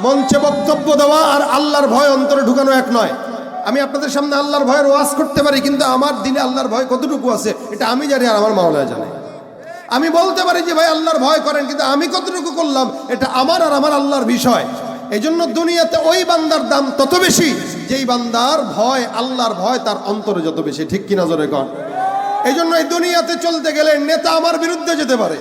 মঞ্চে বক্তব্য দেওয়া আর আল্লাহর ভয় অন্তরে ঢুকানো এক নয়। আমি আপনাদের সামনে আল্লাহর ভয়ের ওয়াজ করতে পারি, কিন্তু আমার দিলে আল্লাহর ভয় কতটুকু আছে এটা আমি জানি আর আমার মাওলা জানে। আমি বলতে পারি যে ভাই আল্লাহর ভয় করেন, কিন্তু আমি কতটুকু করলাম এটা আমার আর আমার আল্লাহর বিষয়। এই জন্য দুনিয়াতে ওই বান্দার দাম তত বেশি যেই বান্দার ভয়, আল্লাহর ভয় তার অন্তরে যত বেশি। ঠিক কিনা জোরে কন? এই জন্য এই দুনিয়াতে চলতে গেলে নেতা আমার বিরুদ্ধে যেতে পারে,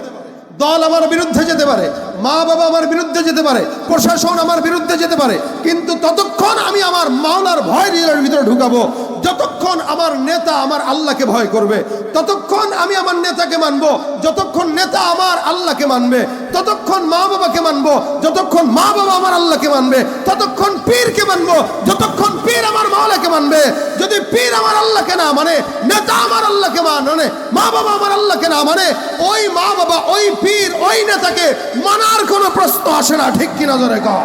দল আমার বিরুদ্ধে যেতে পারে, মা বাবা আমার বিরুদ্ধে যেতে পারে, প্রশাসন আমার বিরুদ্ধে যেতে পারে, কিন্তু ততক্ষণ আমি আমার মাওলার ভয় হৃদয়ের ভিতরে ঢুকাবো। যতক্ষণ আমার নেতা আমার আল্লাহকে ভয় করবে ততক্ষণ আমি আমার নেতাকে মানবো, যতক্ষণ নেতা আমার আল্লাহকে মানবে ততক্ষণ মা বাবাকে মানবো, যতক্ষণ মা বাবা আমার আল্লাহকে মানবে ততক্ষণ পীরকে মানবো, যতক্ষণ পীর আমার মাওলাকে মানবে। যদি পীর আমার আল্লাহকে না মানে, নেতা আমার আল্লাহকে মানে, মা বাবা আমার আল্লাহকে না মানে, ওই মা বাবা, ওই পীর, ওই নেতাকে মানার কোনো প্রশ্ন আসে না। ঠিক কিনা জোরে কও?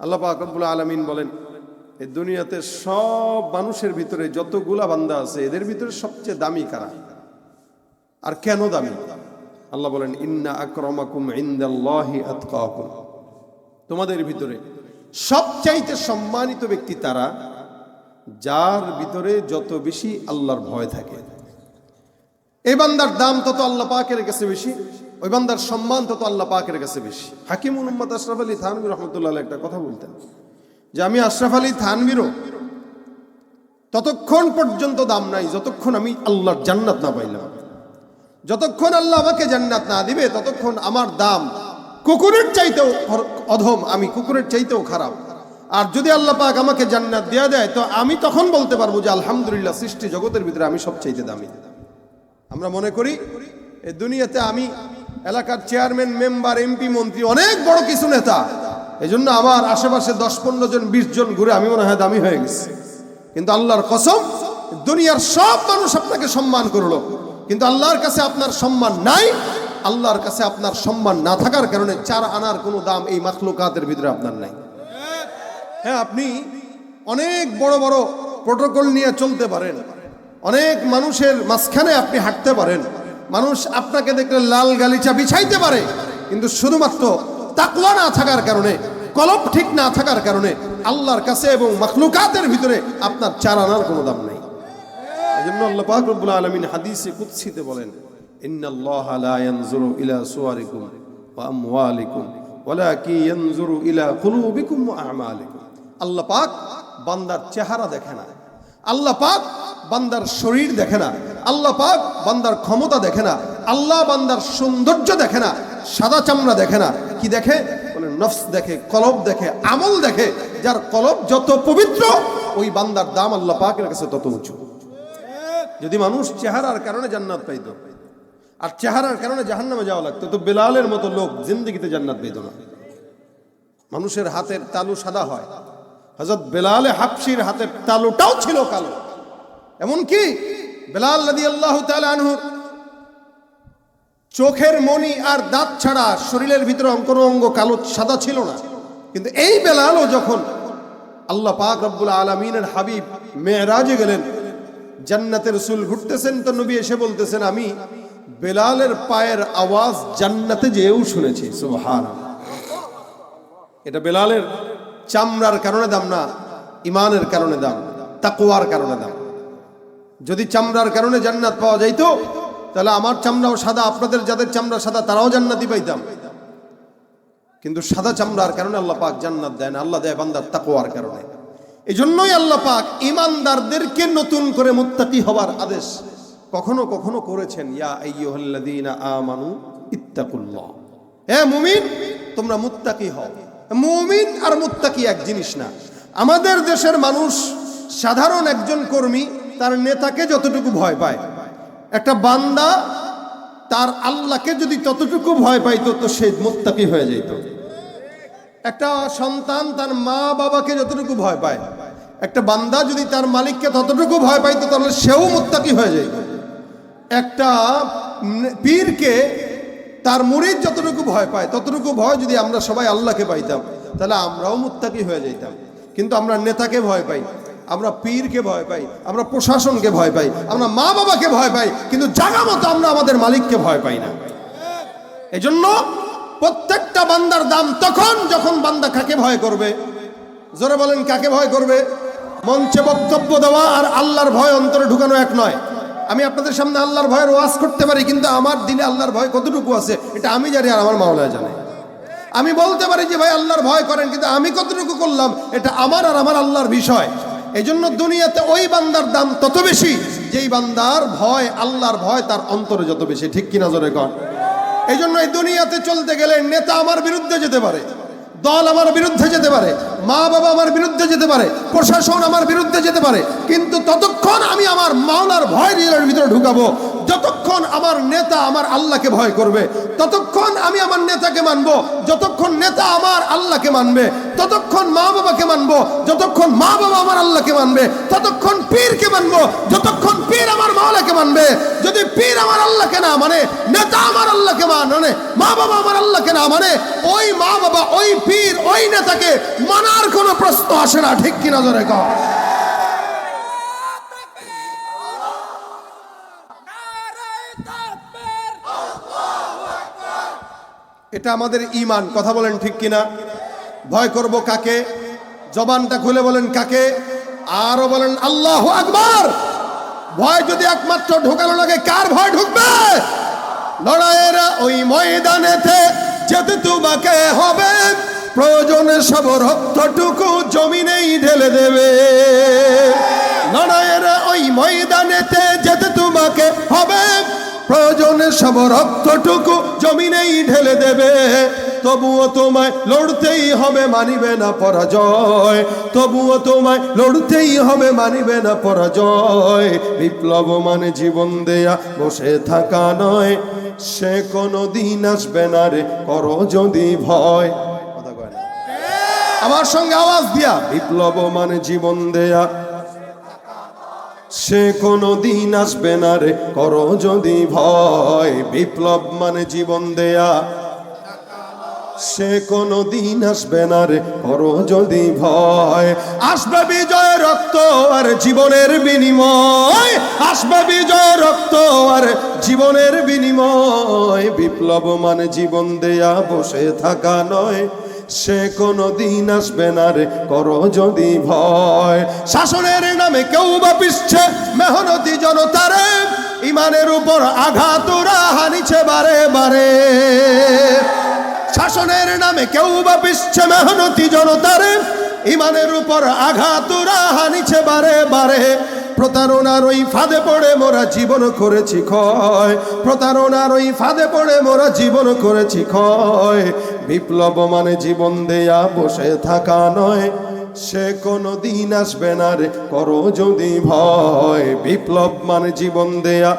আল্লাহ পাক রব্বুল আলামিন বলেন, এই দুনিয়াতে সব মানুষের ভিতরে যতগুলা বান্দা আছে এদের ভিতরে সবচেয়ে দামি কারা আর কেন দামি? আল্লাহ বলেন, ইন্না আকরামাকুম ইনদাল্লাহি আতকাকুম। তোমাদের ভিতরে সবচাইতে সম্মানিত ব্যক্তি তারা যার ভিতরে যত বেশি আল্লাহর ভয় থাকে। এই বান্দার দাম তত আল্লাহ পাকের কাছে বেশি, ওই বান্দার সম্মান তত আল্লাহ পাকের কাছে বেশি। হাকিমুল উম্মাত আশরাফ আলী থানভী রহমতুল্লাহ আলাইহি একটা কথা বলতেন যে আমি আশরাফ আলী থানভীরও ততক্ষণ পর্যন্ত দাম নাই যতক্ষণ আমি আল্লাহর জান্নাত না পাইলাম। যতক্ষণ আল্লাহ আমাকে জান্নাত না দিবে ততক্ষণ আমার দাম কুকুরের চাইতেও অধম, আমি কুকুরের চাইতেও খারাপ। আর যদি আল্লাহ পাক আমাকে জান্নাত দেয়া দেয় তো আমি তখন বলতে পারবো যে আলহামদুলিল্লাহ, সৃষ্টি জগতের ভিতরে আমি সবচাইতে দামি। আমরা মনে করি এই দুনিয়াতে আমি এলাকার চেয়ারম্যান, মেম্বার, এমপি, মন্ত্রী, অনেক বড় কিছু নেতা, এই জন্য আমার আশেপাশে 10-15 জন 20 জন ঘুরে আমি মনে হয় দামি হয়ে গেছি। কিন্তু আল্লাহর কসম, দুনিয়ার সব মানুষ আপনাকে সম্মান করলো, কিন্তু আল্লাহর কাছে আপনার সম্মান নাই। আল্লাহর কাছে আপনার সম্মান না থাকার কারণে 4 আনার কোনো দাম এই মাখলুকাতের ভিতরে আপনার নাই। হ্যাঁ, আপনি অনেক বড় বড় প্রোটোকল নিয়ে চলতে পারেন, অনেক মানুষের মাঝখানে আপনি হাঁটতে পারেন, মানুষ আপনাকে দেখলে লাল গালিচা বিছাইতে পারে, কিন্তু শুধুমাত্র তাকওয়া না থাকার কারণে, কলব ঠিক না থাকার কারণে আল্লাহর কাছে এবং মাখলুকাতের ভিতরে আপনার 4 আনার কোনো দাম নেই। এজন্য আল্লাহ পাক রব্বুল আলামিন হাদিসে কুদসিতে বলেন, ইন্নাল্লাহা লা ইয়ানজুরু ইলা সুওয়ারিকুম ওয়া আমওয়ালিকুম ওয়ালাকিন ইয়ানজুরু ইলা কুলুবিকুম ওয়া আমালিকুম। আল্লাহ পাক বান্দার চেহারা দেখে না, আল্লাহ পাক বান্দার শরীর দেখে না, আল্লাহ পাক বান্দার ক্ষমতা দেখে না, আল্লাহ বান্দার সৌন্দর্য দেখে না, সাদা চামড়া দেখে না। কি দেখে? বলে নফস দেখে, কলব দেখে, আমল দেখে। যার কলব যত পবিত্র ওই বান্দার দাম আল্লাহ পাকের কাছে তত উঁচু। যদি মানুষ চেহারার কারণে জান্নাত পাইতো আর চেহারার কারণে জাহান্নামে যাওয়া লাগতো তো বেলালের মতো লোক জিন্দেগিতে জান্নাত পেত না। মানুষের হাতের তালু সাদা হয়, হযরত বেলালে হাবশির হাতের তালুটাও ছিল কালো। এমনকি বেলাল রাদিয়াল্লাহু তাআলা আনহু চোখের মণি আর দাঁত ছাড়া শরীরের ভিতরে কোনো অঙ্গ কালো সাদা ছিল না। কিন্তু এই বেলালও যখন আল্লাহ পাক রব্বুল আলামিনের হাবিব মেরাজে গেলেন, জান্নাতের রাসূল ঘুরতেছেন, তো নবী এসে বলতেছেন, আমি বেলালের পায়ের আওয়াজ জান্নাতে যেও শুনেছি। সুবহানাল্লাহ। এটা বেলালের চামড়ার কারণে দাম না, ইমানের কারণে দাম, তাকওয়ার কারণে দাম। যদি চামড়ার কারণে জান্নাত পাওয়া যাইতো তাহলে আমার চামড়াও সাদা, আপনাদের যাদের চামড়া সাদা তারাও জান্নাতি পাইতাম। কিন্তু সাদা চামড়ার কারণে আল্লাহ পাক জান্নাত দেয় না, আল্লাহ দেয় বান্দার তাকওয়ার কারণে। এই জন্যই আল্লাহ পাক ইমানদারদেরকে নতুন করে মুত্তাকি হওয়ার আদেশ কখনো কখনো করেছেন, ইয়া আইয়ুহাল্লাযীনা আমানু ইত্তাকুল্লাহ। হে মুমিন, তোমরা মুত্তাকি হও। মুমিন আর মুত্তাকি এক জিনিস না। আমাদের দেশের মানুষ, সাধারণ একজন কর্মী তার নেতাকে যতটুকু ভয় পায়, একটা বান্দা তার আল্লাহকে যদি ততটুকু ভয় পাইতো তো সে মুত্তাকি হয়ে যেত। একটা সন্তান তার মা বাবাকে যতটুকু ভয় পায়, একটা বান্দা যদি তার মালিককে ততটুকু ভয় পাইতো তাহলে সেও মুত্তাকি হয়ে যেত। একটা পীরকে তার মুরিদ যতটুকু ভয় পায় ততটুকু ভয় যদি আমরা সবাই আল্লাহকে পাইতাম তাহলে আমরাও মুত্তাকি হয়ে যেতাম। কিন্তু আমরা নেতাকে ভয় পাই, আমরা পীরকে ভয় পাই, আমরা প্রশাসনকে ভয় পাই, আমরা মা বাবাকে ভয় পাই, কিন্তু জায়গা মতো আমরা আমাদের মালিককে ভয় পাই না। এজন্য প্রত্যেকটা বান্দার দাম তখন যখন বান্দা কাকে ভয় করবে। জোরে বলেন, কাকে ভয় করবে? মঞ্চে বক্তব্য দেওয়া আর আল্লাহর ভয় অন্তরে ঢুকানো এক নয়। আমি আপনাদের সামনে আল্লাহর ভয়ের ওয়াজ করতে পারি, কিন্তু আমার দিলে আল্লাহর ভয় কতটুকু আছে এটা আমি জানি আর আমার মাওলা জানে। আমি বলতে পারি যে ভাই আল্লাহর ভয় করেন, কিন্তু আমি কতটুকু করলাম এটা আমার আর আমার আল্লাহর বিষয়। এই জন্য দুনিয়াতে ওই বান্দার দাম তত বেশি যেই বান্দার ভয়, আল্লাহর ভয় তার অন্তরে যত বেশি। ঠিক কিনা জোরে কন? এই জন্য এই দুনিয়াতে চলতে গেলে নেতা আমার বিরুদ্ধে যেতে পারে, দল আমার বিরুদ্ধে যেতে পারে, মা বাবা আমার বিরুদ্ধে যেতে পারে, প্রশাসন আমার বিরুদ্ধে যেতে পারে, কিন্তু ততক্ষণ আমি আমার মাওলার ভয় রিলের ভিতরে ঢুকাবো। যতক্ষণ আমার নেতা আমার আল্লাহকে ভয় করবে ততক্ষণ আমি আমার নেতাকে মানবো, যতক্ষণ নেতা আমার আল্লাহকে মানবে ততক্ষণ মা বাবাকে মানবো, যতক্ষণ মা বাবা আমার আল্লাহকে মানবে ততক্ষণ পীরকে মানবো, যতক্ষণ পীর আমার মাওলাকে মানবে। যদি পীর আমার আল্লাহকে না মানে, নেতা আমার আল্লাহকে মানে, মা বাবা আমার আল্লাহকে না মানে, ওই মা বাবা, ওই পীর, ওই নেতাকে মানার কোনো প্রশ্ন আসে না। ঠিক কিনা জোরে কও? এটা আমাদের ঈমান। কথা বলেন ঠিক কিনা? ভয় করব কাকে? জবানটা খুলে বলেন কাকে? আরো বলেন আল্লাহু আকবার। ভয় যদি একমাত্র ঢোকানো লাগে, কার ভয় ঢুকবে? লড়াইয়ের ওই ময়দানেতে যেতে তোমাকে হবে, প্রয়োজনে সব রক্তটুকু জমিনেই ঢেলে দেবে। লড়াইয়ের ওই ময়দানেতে যেতে তোমাকে হবে, প্রয়োজনে সব রক্তটুকু জমিনেই ঢেলে দেবে। তবুও তোমায় লড়তেই হবে, মানিবে না পরাজয়। তবুও তোমায় লড়তেই হবে, মানিবে না পরাজয়। বিপ্লব মানে জীবন দেয়া, বসে থাকা নয়। সে কোনো দিন আসবে না রে, করো যদি ভয়। কথা কয় না? আমার সঙ্গে আওয়াজ দিয়া, বিপ্লব মানে জীবন দেয়া, সে কোনো দিন আসবে না রে, করো যদি ভয়। বিপ্লব মানে জীবন দেয়া, সে কোনো দিন আসবে না রে, করো যদি ভয়। আসবে বিজয় রক্ত আর জীবনের বিনিময়, আসবে বিজয় রক্ত আর জীবনের বিনিময়। বিপ্লব মানে জীবন দেয়া, বসে থাকা নয়। সে কোনো দিন আসবে না রে, করো যদি ভয়। শাসনের নামে কেউ বা পিছছে মেহনতি জনতারে, ইমানের উপর আঘাত ওরা হানিছে বারে বারে। শাসনের নামে কেউ বা পিছছে মেহনতি জনতারে, ইমানের উপর আঘাত ওরা হানিছে বারে বারে। প্রতারণার ওই ফাঁদে পড়ে মোরা জীবন করেছি ক্ষয়, প্রতারণার ওই ফাঁদে পড়ে মোরা জীবন করেছি ক্ষয়। বিপ্লব মানে জীবন দেয়া, বসে থাকা নয়। সে কোনো দিন আসবে না রে, করো যদি ভয়। বিপ্লব মানে জীবন দেয়া,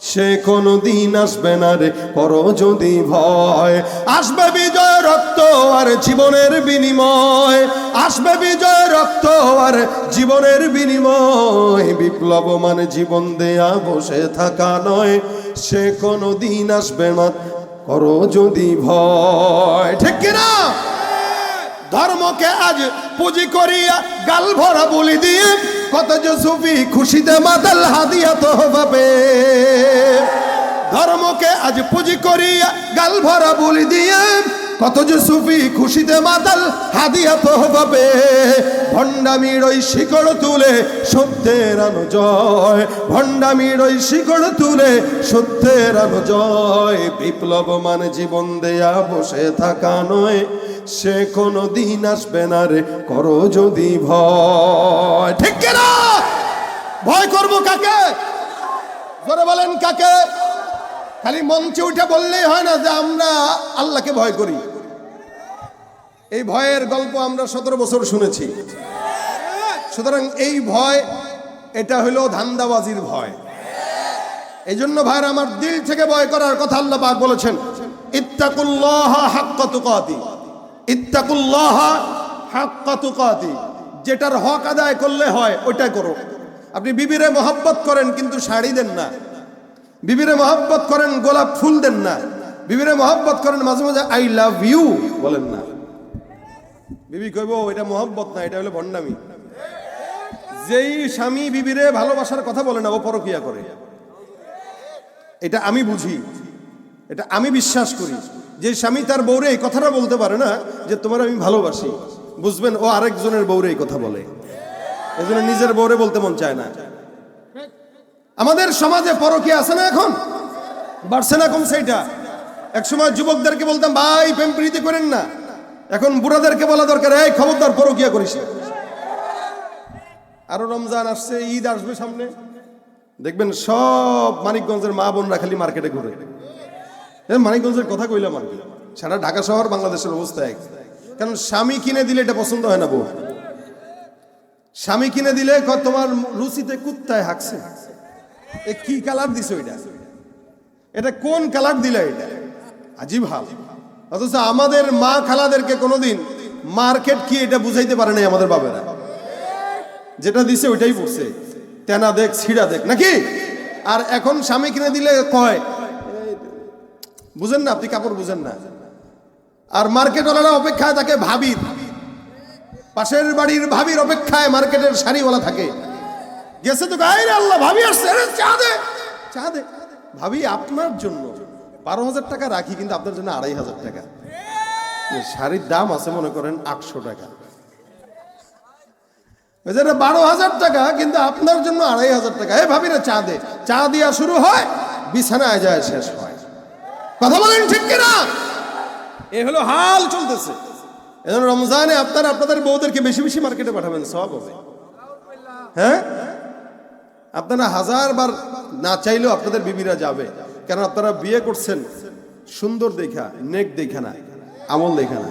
সে কোনো দিন আসবে না রে, করো যদি ভয়। আসবে বিজয় রক্ত আর জীবনের বিনিময়, আসবে বিজয় রক্ত আর জীবনের বিনিময়। বিপ্লব মানে জীবন দেয়া, বসে থাকা নয়। সে কোনো দিন আসবে না, করো যদি ভয়। ঠিক কিনা? ধর্মকে আজ পুঁজি করিয়া গাল ভরা বলি দিয়ে, কত যে সুফি খুশিতে মাতাল হাদিয়া তো হবে। ধর্মকে আজ পুঁজি করিয়া গাল ভরা বলি দিয়ে, কত যে সুফি খুশিতে মাতাল হাদিয়া তো হবে। ভণ্ডামির ওই শিকড় তুলে সত্যের আনো জয়, ভণ্ডামির ওই শিকড় তুলে সত্যের আনো জয়। বিপ্লব মানে জীবন দেয়া, বসে থাকা নয়। সে কোনো দিন আসবে না রে, করো যদি ভয়। ঠিক কিনা? ভয় করব কাকে? জোরে বলেন কাকে? খালি মঞ্চে উঠে বললেই হয় না যে আমরা আল্লাহকে ভয় করি। এই ভয়ের গল্প আমরা 17 বছর শুনেছি। সুতরাং এই ভয়, এটা হলো ধান্দাবাজির ভয়। এই জন্য ভাইরা আমার, দিল থেকে ভয় করার কথা আল্লাহ পাক বলেছেন, ইত্তাকুল্লাহ হাক্কা তুকাতি, ইত্তাকুল্লাহ হাক্কা তুকাতি। যেটার হক আদায় করলে হয় ওইটাই করো। আপনি বিবিরে মহব্বত করেন কিন্তু শাড়ি দেন না, বিবিরে মহব্বত করেন গোলাপ ফুল দেন না, বিবিরে মহব্বত করেন মাঝে মাঝে আই লাভ ইউ বলেন না। বিবি কইব এটা মহব্বত না, এটা হলো ভণ্ডামি। যেই স্বামী বিবিরে ভালোবাসার কথা বলে না, ও পরকিয়া করে। এটা আমি বুঝি। এটা আমি বিশ্বাস করি। যে স্বামী তার বউরে এই কথাটা বলতে পারে না যে তোমার আমি ভালোবাসি, বুঝবেন ও আরেকজনের বউরে এই কথা বলে, এজন্য নিজের বউরে বলতে মন চায় না। আমাদের সমাজে পরকীয়া আছে না, এখন বাড়ছে না কমছে? এটা একসময় যুবকদেরকে বলতাম ভাই প্রেম প্রীতি করেন না, এখন বুড়াদেরকে বলা দরকার এই খবরদার পরকীয়া করিস না। আরো রমজান আসছে, ঈদ আসবে সামনে, দেখবেন সব মানিকগঞ্জের মা বোনরা খালি মার্কেটে ঘুরে। মানিকগঞ্জের কথা কইলাম আর কি, সারা ঢাকা শহর বাংলাদেশের অবস্থা এক। কারণ স্বামী কিনে দিলে এটা পছন্দ হয় না বউ, স্বামী কিনে দিলে তোমার রুচিতে কুত্তায় হাঁকছে, এ কি কালার দিছো, এটা কোন কালার দিলে, এটা আজীব হাল। অথচ আমাদের মা খালাদেরকে কোনোদিন মার্কেট কি এটা বুঝাইতে পারে নাই আমাদের বাবারা, যেটা দিছে ওইটাই পড়ছে, তেনা দেখ ছিড়া দেখ নাকি। আর এখন স্বামী কিনে দিলে কয় বুঝেন না, আপনি কাপড় বুঝেন না। আর মার্কেটওয়ালারা অপেক্ষায় থাকে ভাবির, পাশের বাড়ির ভাবির অপেক্ষায় মার্কেটের শাড়িওয়ালা থাকে। গেছে তো গায়ে আল্লাহ ভাবি আসছে, চা দে চা দে। ভাবি আপনার জন্য 12,000 টাকা রাখি, কিন্তু আপনার জন্য 2,500 টাকা। শাড়ির দাম আছে মনে করেন 800 টাকা, 12,000 টাকা, কিন্তু আপনার জন্য 2,500 টাকা। এ ভাবিরা চা দে, চা দিয়া শুরু হয়, বিছানায় যায় শেষ হয়। কথা বলেন ঠিক কিনা? এ হলো হাল চলতেছে। এজন্য রমজানে আপনারা আপনাদের বউদেরকে বেশি বেশি মার্কেটে পাঠাবেন, সব হবে। হ্যাঁ, আপনারা 1000 বার না চাইলেও আপনাদের বিবিরা যাবে, কারণ আপনারা বিয়ে করছেন সুন্দর দেখা, নেক দেখা না, আমল দেখা না।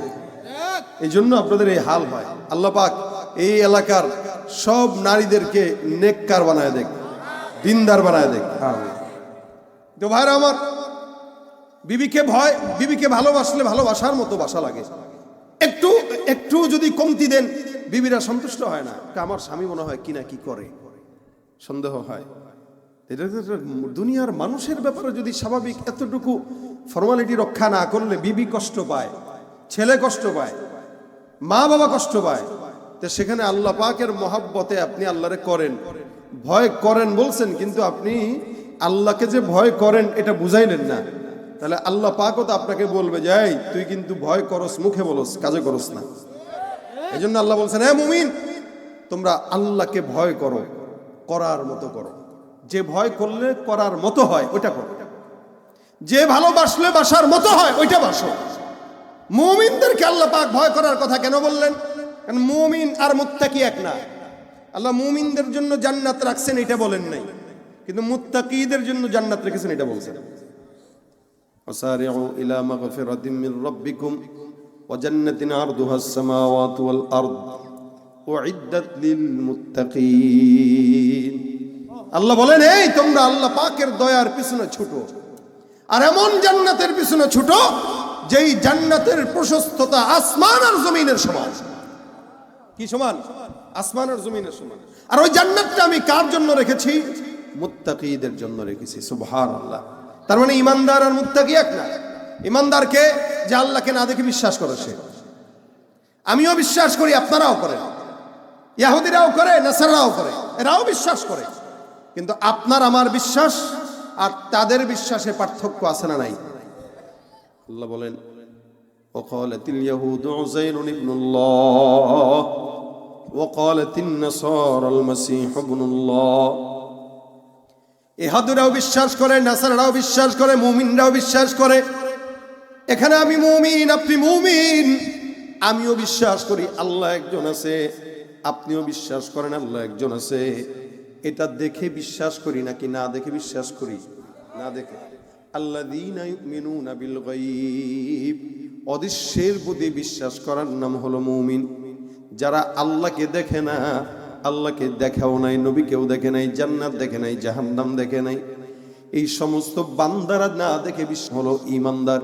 এই জন্য আপনাদের এই হাল হয়। আল্লাহ পাক এই এলাকার সব নারীদেরকে নেককার বানায় দেখ, দিনদার বানায় দেখ। তো ভাইরা আমার, বিবিকে ভালোবাসলে ভালোবাসার মতো বাসা লাগে। একটু একটু যদি কমতি দেন, বিবিরা সন্তুষ্ট হয় না, আমার স্বামী মনে হয় কি না কি করে, সন্দেহ হয়। এটা দুনিয়ার মানুষের ব্যাপারে যদি স্বাভাবিক এতটুকু ফর্মালিটি রক্ষা না করলে বিবি কষ্ট পায়, ছেলে কষ্ট পায়, মা বাবা কষ্ট পায়, তো সেখানে আল্লাহ পাকের মহাব্বতে আপনি আল্লাহরে করেন, ভয় করেন বলছেন, কিন্তু আপনি আল্লাহকে যে ভয় করেন এটা বুঝাইলেন না। তাহলে আল্লাহ পাকও তো আপনাকে বলবে যে এই তুই কিন্তু ভয় করস, মুখে বলস, কাজে করস না। এই জন্য আল্লাহ বলছেন, হ্যাঁ মুমিন, তোমরা আল্লাহকে ভয় করো, করার মতো করো। যে ভয় করলে করার মতো হয় ওইটা করো, যে ভালোবাসলে বাসার মতো হয় ওইটা বাসো। মুমিনদেরকে আল্লাহ পাক ভয় করার কথা কেন বললেন? কারণ মুমিন আর মুত্তাকি এক না। আল্লাহ মুমিনদের জন্য জান্নাত রাখছেন এটা বলেন নাই, কিন্তু মুত্তাকিদের জন্য জান্নাত রেখেছেন এটা বলছেন। وسارعوا إلى مغفرة من ربكم وجنة عرضها السماوات والأرض أعدت للمتقين। আল্লাহ বলেন এই তোমরা আল্লাহ পাকের দয়ার পিছনে ছুটো, আর এমন জান্নাতের পিছনে ছুটো যেই জান্নাতের প্রশস্ততা আসমান আর জমিনের সমান। কি সমান? আসমান আর জমিনের সমান। আর ওই জান্নাতটা আমি কার জন্য রেখেছি? মুত্তাকিদের জন্য রেখেছি। সুবহানাল্লাহ। তার মানে ইমানদার আর মুত্তাকি এক না। ইমানদারকে যে আল্লাহকে না দেখে বিশ্বাস করে সে, আমিও বিশ্বাস করি, আপনারাও করেন, ইহুদিরাও করে, নাসারাও করে, এরাও বিশ্বাস করে, কিন্তু আপনার আমার বিশ্বাস আর তাদের বিশ্বাসে পার্থক্য আছে না নাই? আল্লাহ বলেন ওয়াকালাতিল ইয়াহুদু উযাইরুন ইবনুল্লাহ ওয়াকালাতিন নাসারাল মাসীহু ইবনুল্লাহ। ইহুদিরাও বিশ্বাস করে, নাসারাও বিশ্বাস করে, মুমিনরাও বিশ্বাস করে। এখানে আমি মুমিন, আপনি মুমিন, আমিও বিশ্বাস করি আল্লাহ একজন আছে, আপনিও বিশ্বাস করেন আল্লাহ একজন আছে। এটা দেখে বিশ্বাস করি নাকি না দেখে বিশ্বাস করি? না দেখে। আল্লাযীনা ইউমিনুনা বিল গায়ব, অদৃশ্যের প্রতি বিশ্বাস করার নাম হলো মুমিন। যারা আল্লাহকে দেখে না, আল্লাহকে দেখাও নাই, নবীকেও দেখে নাই, জান্নাত দেখে নাই, জাহান্নাম দেখে নাই, এই সমস্ত বান্দারা না দেখে বিশ্বাস হলো ঈমানদার।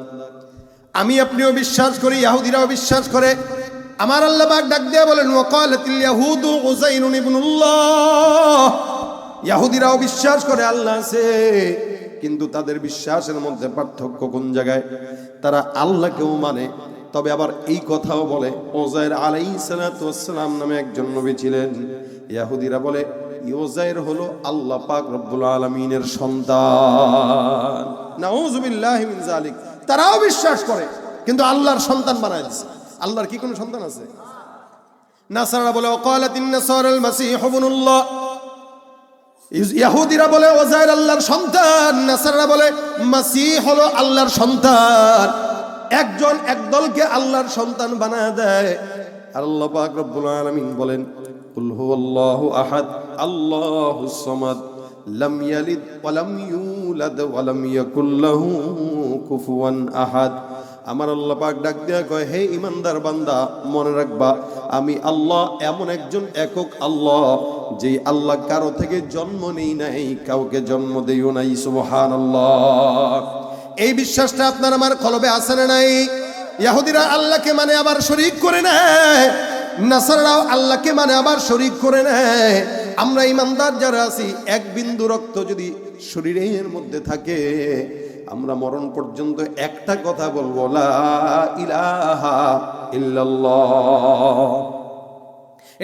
আমি আপনিও বিশ্বাস করি, ইহুদিরাও বিশ্বাস করে। আমার আল্লাহ পাক ডাক দিয়ে বলেন ওয়াকালাতিল ইয়াহুদু উযাইরুন ইবনুল্লাহ। ইহুদিরাও বিশ্বাস করে আল্লাহ আছে, কিন্তু তাদের বিশ্বাসের মধ্যে পার্থক্য কোন জায়গায়? তারা আল্লাহকেও মানে, তবে আবার এই কথাও বলে উযাইর আলাইহিস সালাতু ওয়াস সালাম নামে একজন নবী ছিলেন। ইহুদিরা বলে উযাইর হলো আল্লাহ পাক রব্বুল আলামিনের সন্তান। নাউযু বিল্লাহি মিন যালিক। তারাও বিশ্বাস করে কিন্তু আল্লাহর সন্তান বানায় দিয়েছে। আল্লাহর কি কোনো সন্তান আছে? নাসারা বলে ওয়াকালাতিন নাসারাল মাসীহ ইবনুল্লাহ, ইহুদিরা বলে উযাইর আল্লাহর সন্তান, নাসারা বলে মাসীহ হলো আল্লাহর সন্তান। একজন একদলকে আল্লাহর সন্তান বানায় দেয়। আর আল্লাহ পাক রব্বুল আলামিন বলেন কুল হুয়াল্লাহু আহাদ আল্লাহুস সামাদ লাম ইয়ালিদ ওয়া লাম ইউলাদ ওয়া লাম ইয়াকুল লাহু কুফুয়ান আহাদ। আমার আল্লাহ পাক ডাক দিয়া কয়, হে ইমানদার বান্দা, মনে রাখবা আমি আল্লাহ এমন একজন একক আল্লাহ, যে আল্লাহ কারো থেকে জন্ম নেই নাই, কাউকে জন্ম দেইও নাই। সুবহানাল্লাহ। এই বিশ্বাসটা আপনার আমার কলবে আছে না নাই? ইহুদিরা আল্লাহকে মানে আবার শরীক করে নেয়, নাসারাও আল্লাহকে মানে আবার শরীক করে নেয়। আমরা ইমানদার যারা আছি, এক বিন্দু রক্ত যদি শরীরের মধ্যে থাকে, আমরা মরণ পর্যন্ত একটা কথা বলবো, লা ইলাহা ইল্লাল্লাহ।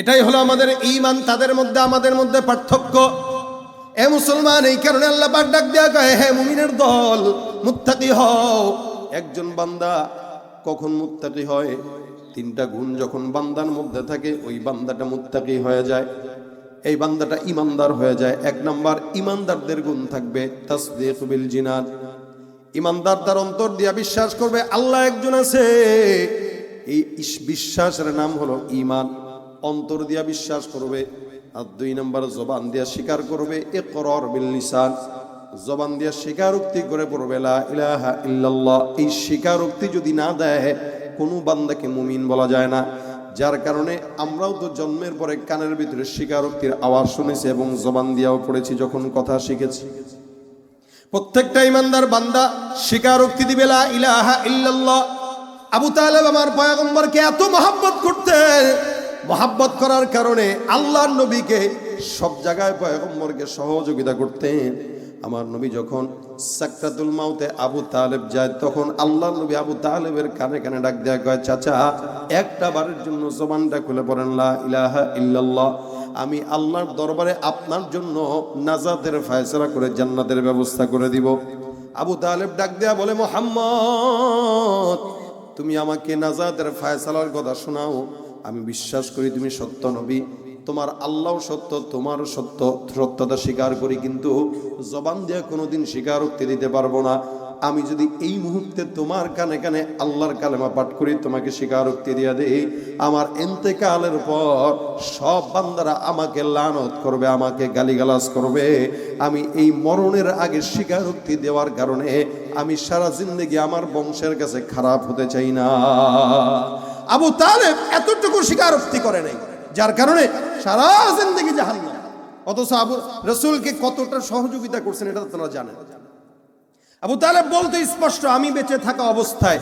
এটাই হলো আমাদের ঈমান। তাদের মধ্যে আমাদের মধ্যে পার্থক্য। এ মুসলমান, এই কারণে আল্লাহ পাক ডাক দেয়া কয়, হে মুমিনের দল, মুত্তাকি হও। একজন বান্দা কখন মুত্তাকি হয়? তিনটা গুণ যখন বান্দার মধ্যে থাকে, ওই বান্দাটা মুত্তাকি হয়ে যায়, এই বান্দাটা ইমানদার হয়ে যায়। এক নাম্বার ইমানদারদের গুণ থাকবে তাসদীক বিল জিনান। ইমানদার তার অন্তর দিয়া বিশ্বাস করবে আল্লাহ একজন আছে, এই বিশ্বাসের নাম হলো ঈমান। অন্তর দিয়া বিশ্বাস করবে। আর দুই নাম্বার জবান দিয়া স্বীকার করবে ইকরার বিল লিসান, জবান দিয়া স্বীকারোক্তি করে পড়বে লা ইলাহা ইল্লাল্লাহ। এই স্বীকারোক্তি যদি না দেয়, কোনো বান্দাকে মুমিন বলা যায় না। যার কারণে আমরাও তো জন্মের পরে কানের ভিতরে স্বীকারোক্তির আওয়াজ শুনেছি এবং জবান দিয়াও পড়েছি যখন কথা শিখেছি। প্রত্যেকটা ইমানদার বান্দা স্বীকারোক্তি দিবে লা ইলাহা ইল্লাল্লাহ। আবু তালেব আমার পয়গম্বরকে এত মহব্বত করতেন, মহব্বত করার কারণে আল্লাহর নবীকে সব জায়গায় পয়গম্বরকে সহযোগিতা করতেন। আমার নবী যখন সাকরাতুল মাউতে আবু তালেব যায়, তখন আল্লাহর নবী আবু তালেবের কানে কানে ডাক দেয়া কয়, চাচা একটা বারের জন্য জবানটা খুলে পড়েন লা ইলাহা ইল্লাল্লাহ। আমি আল্লাহর দরবারে আপনার জন্য নাজাতের ফয়সালা করে জান্নাতের ব্যবস্থা করে দিব। আবু তালেব ডাক দেয়া বলে, মুহাম্মদ তুমি আমাকে নাজাতের ফয়সালার কথা শোনাও। আমি বিশ্বাস করি তুমি সত্য নবী, তোমার আল্লাহ সত্য, তোমার সত্যতা স্বীকার করি, কিন্তু জবান দিয়ে কোনোদিন স্বীকারোক্তি দিতে পারবো না। আমি যদি এই মুহূর্তে তোমার কানে কানে আল্লাহর কালেমা পাঠ করি, তোমাকে স্বীকারোক্তি দিয়ে দেই, আমার ইন্তেকালের পর সব বান্দারা আমাকে লানত করবে, আমাকে গালিগালাজ করবে। আমি এই মরণের আগে স্বীকারোক্তি দেওয়ার কারণে আমি সারা জিন্দেগি আমার বংশের কাছে খারাপ হতে চাই না। আবু তালেব এতটুকু স্বীকারোক্তি করে নাই, যার কারণে সারা জিন্দেগি জাহান্নাম। অথচ আবু রাসূলকে কতটা সহযোগিতা করছেন এটা আপনারা জানেন। আবু তালেব বলতে স্পষ্ট, আমি বেঁচে থাকা অবস্থায়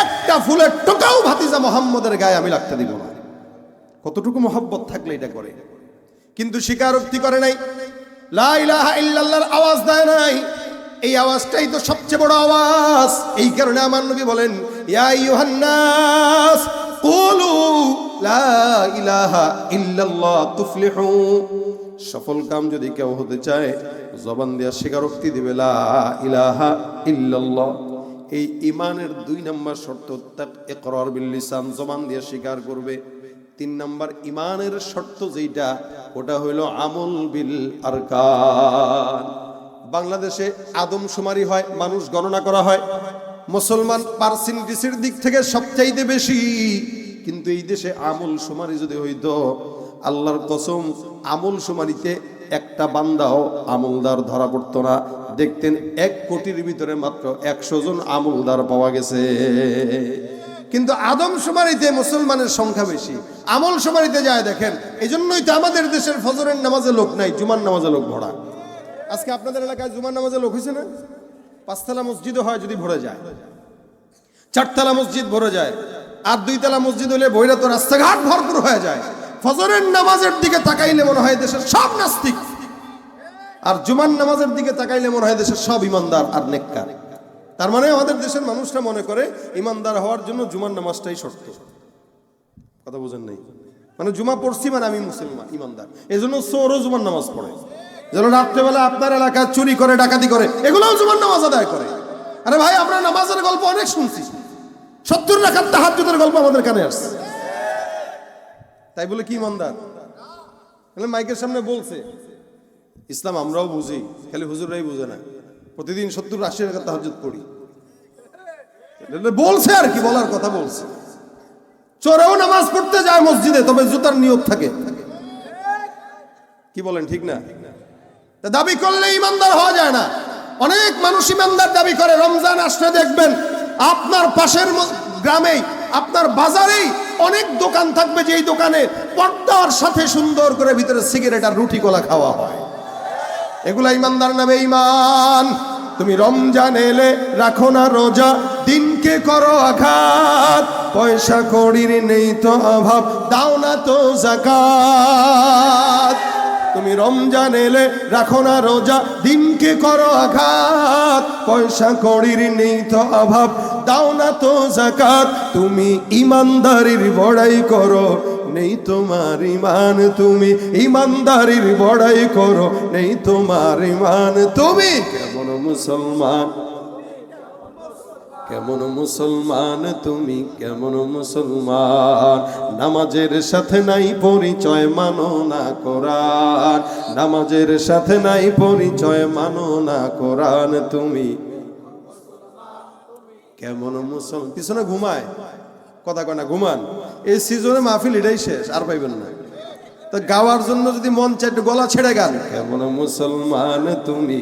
একটা ফুলের টোকাও ভাতিজা মুহাম্মদের গায়ে আমি লাগতে দিব না। কতটুকু মহব্বত থাকলে এটা করে, কিন্তু স্বীকারোক্তি করে নাই, লা ইলাহা ইল্লাল্লাহর আওয়াজ দেয় নাই। এই আওয়াজটাই তো সবচেয়ে বড় আওয়াজ। এই কারণে আমার নবী বলেন, ইয়া আইয়ুহান নাস কুলু লা ইলাহা ইল্লাল্লাহ তুফলিহু। সফল কাম যদি কেউ হতে চায়, জবান দিয়া স্বীকারোক্তি দিবে লা ইলাহা ইল্লাল্লাহ। এই ঈমানের 2 নম্বর শর্ত ইকরার বিল লিসান, জবান দিয়া স্বীকার করবে। 3 নম্বর ঈমানের শর্ত যেটা, ওটা হইল আমল বিল আরকান। বাংলাদেশে আদমশুমারি হয়, মানুষ গণনা করা হয়, মুসলমান পার্সেন্টেজের দিক থেকে সবচাইতে বেশি, কিন্তু এই দেশে আমল শুমারি যদি হইতো, আল্লাহর কসম আমল শুমারিতে একটা বান্দাও আমলদার ধরা পড়তো না। দেখতেন 1 কোটির ভিতরে মাত্র 100 জন আমলদার পাওয়া গেছে। কিন্তু আদমশুমারিতে মুসলমানের সংখ্যা বেশি, আমল শুমারিতে যায় দেখেন। এই জন্যই তো আমাদের দেশের ফজরের নামাজে লোক নাই, জুমার নামাজে লোক ভরা। আজকে আপনাদের এলাকায় জুমার নামাজে লোক হয়েছে না? 5তলা মসজিদও হয় যদি ভরে যায়, 4তলা মসজিদ ভরে যায়, আর 2তলা মসজিদ হলে বইরা তো রাস্তাঘাট ভরপুর হয়ে যায়। ফজরের নামাজের দিকে তাকাইলে মনে হয় দেশের সব নাস্তিক, আর জুমার নামাজের দিকে তাকাইলে মনে হয় দেশের সব ইমানদার আর নেককার। তার মানে আমাদের দেশের মানুষরা মনে করে ইমানদার হওয়ার জন্য জুমার নামাজটাই শর্ত। কথা বুঝেন নাই? মানে জুমা পড়ছি মানে আমি মুসলমান ইমানদার। এই জন্য চোরও জুমার নামাজ পড়ে, যেন রাত্রেবেলা আপনার এলাকায় চুরি করে ডাকাতি করে এগুলোও জুমার নামাজ আদায় করে। আরে ভাই, আমরা নামাজের গল্প অনেক শুনছি, 70 রাকাত তাহাজ্জুদের গল্প আমাদের কানে আসছে, তাই বলে কি ইমানদার? মাইকের সামনে বলছে ইসলাম আমরাও বুঝি, খালি হুজুররাই বুঝে না, প্রতিদিন 70-80 রাকাত তাহাজ্জুদ পড়ি, বলছে আর কি, বলার কথা বলছে। চোরেও নামাজ পড়তে যায় মসজিদে, তবে জুতার নিয়ত থাকে, কি বলেন ঠিক না? দাবি করলে ইমানদার হওয়া যায় না। অনেক মানুষ ইমানদার দাবি করে, রমজান আসলে দেখবেন আপনার পাশের গ্রামেই, আপনার বাজারেই অনেক দোকান থাকবে, যেই দোকানে পর্দার সাথে সুন্দর করে ভিতরে সিগারেট আর রুটি কলা খাওয়া হয়। এগুলা ইমানদার নামে ঈমান। তুমি রমজান এলে রাখো না রোজা, দিনকে করো আঘাত, পয়সা কড়ির নেই তো অভাব, দাও না তো যাকাত। তুমি রমজান এলে রাখো না রোজা, দিনকে করো আঘাত, পয়সা কড়ির নেই তো অভাব, দাও না তো যাকাত। তুমি ইমানদারির বড়াই করো, নেই তোমার ইমান, তুমি ইমানদারির বড়াই করো, নেই তোমার ইমান। তুমি কেমন মুসলমান, কেমন মুসলমান, তুমি কেমন মুসলমান? নামাজের সাথে নাই পরিচয়, মানো না কোরআন, নামাজের সাথে নাই পরিচয়, মানো না কোরআন। তুমি কেমন মুসলমান? পিছনে ঘুমায়, কথা কয় না, ঘুমান। এই সিজনে মাহফিল এটাই শেষ, আর পাইবেন না। তো গাওয়ার জন্য যদি মন চাই একটু গলা ছেড়ে গান, কেমন মুসলমান তুমি,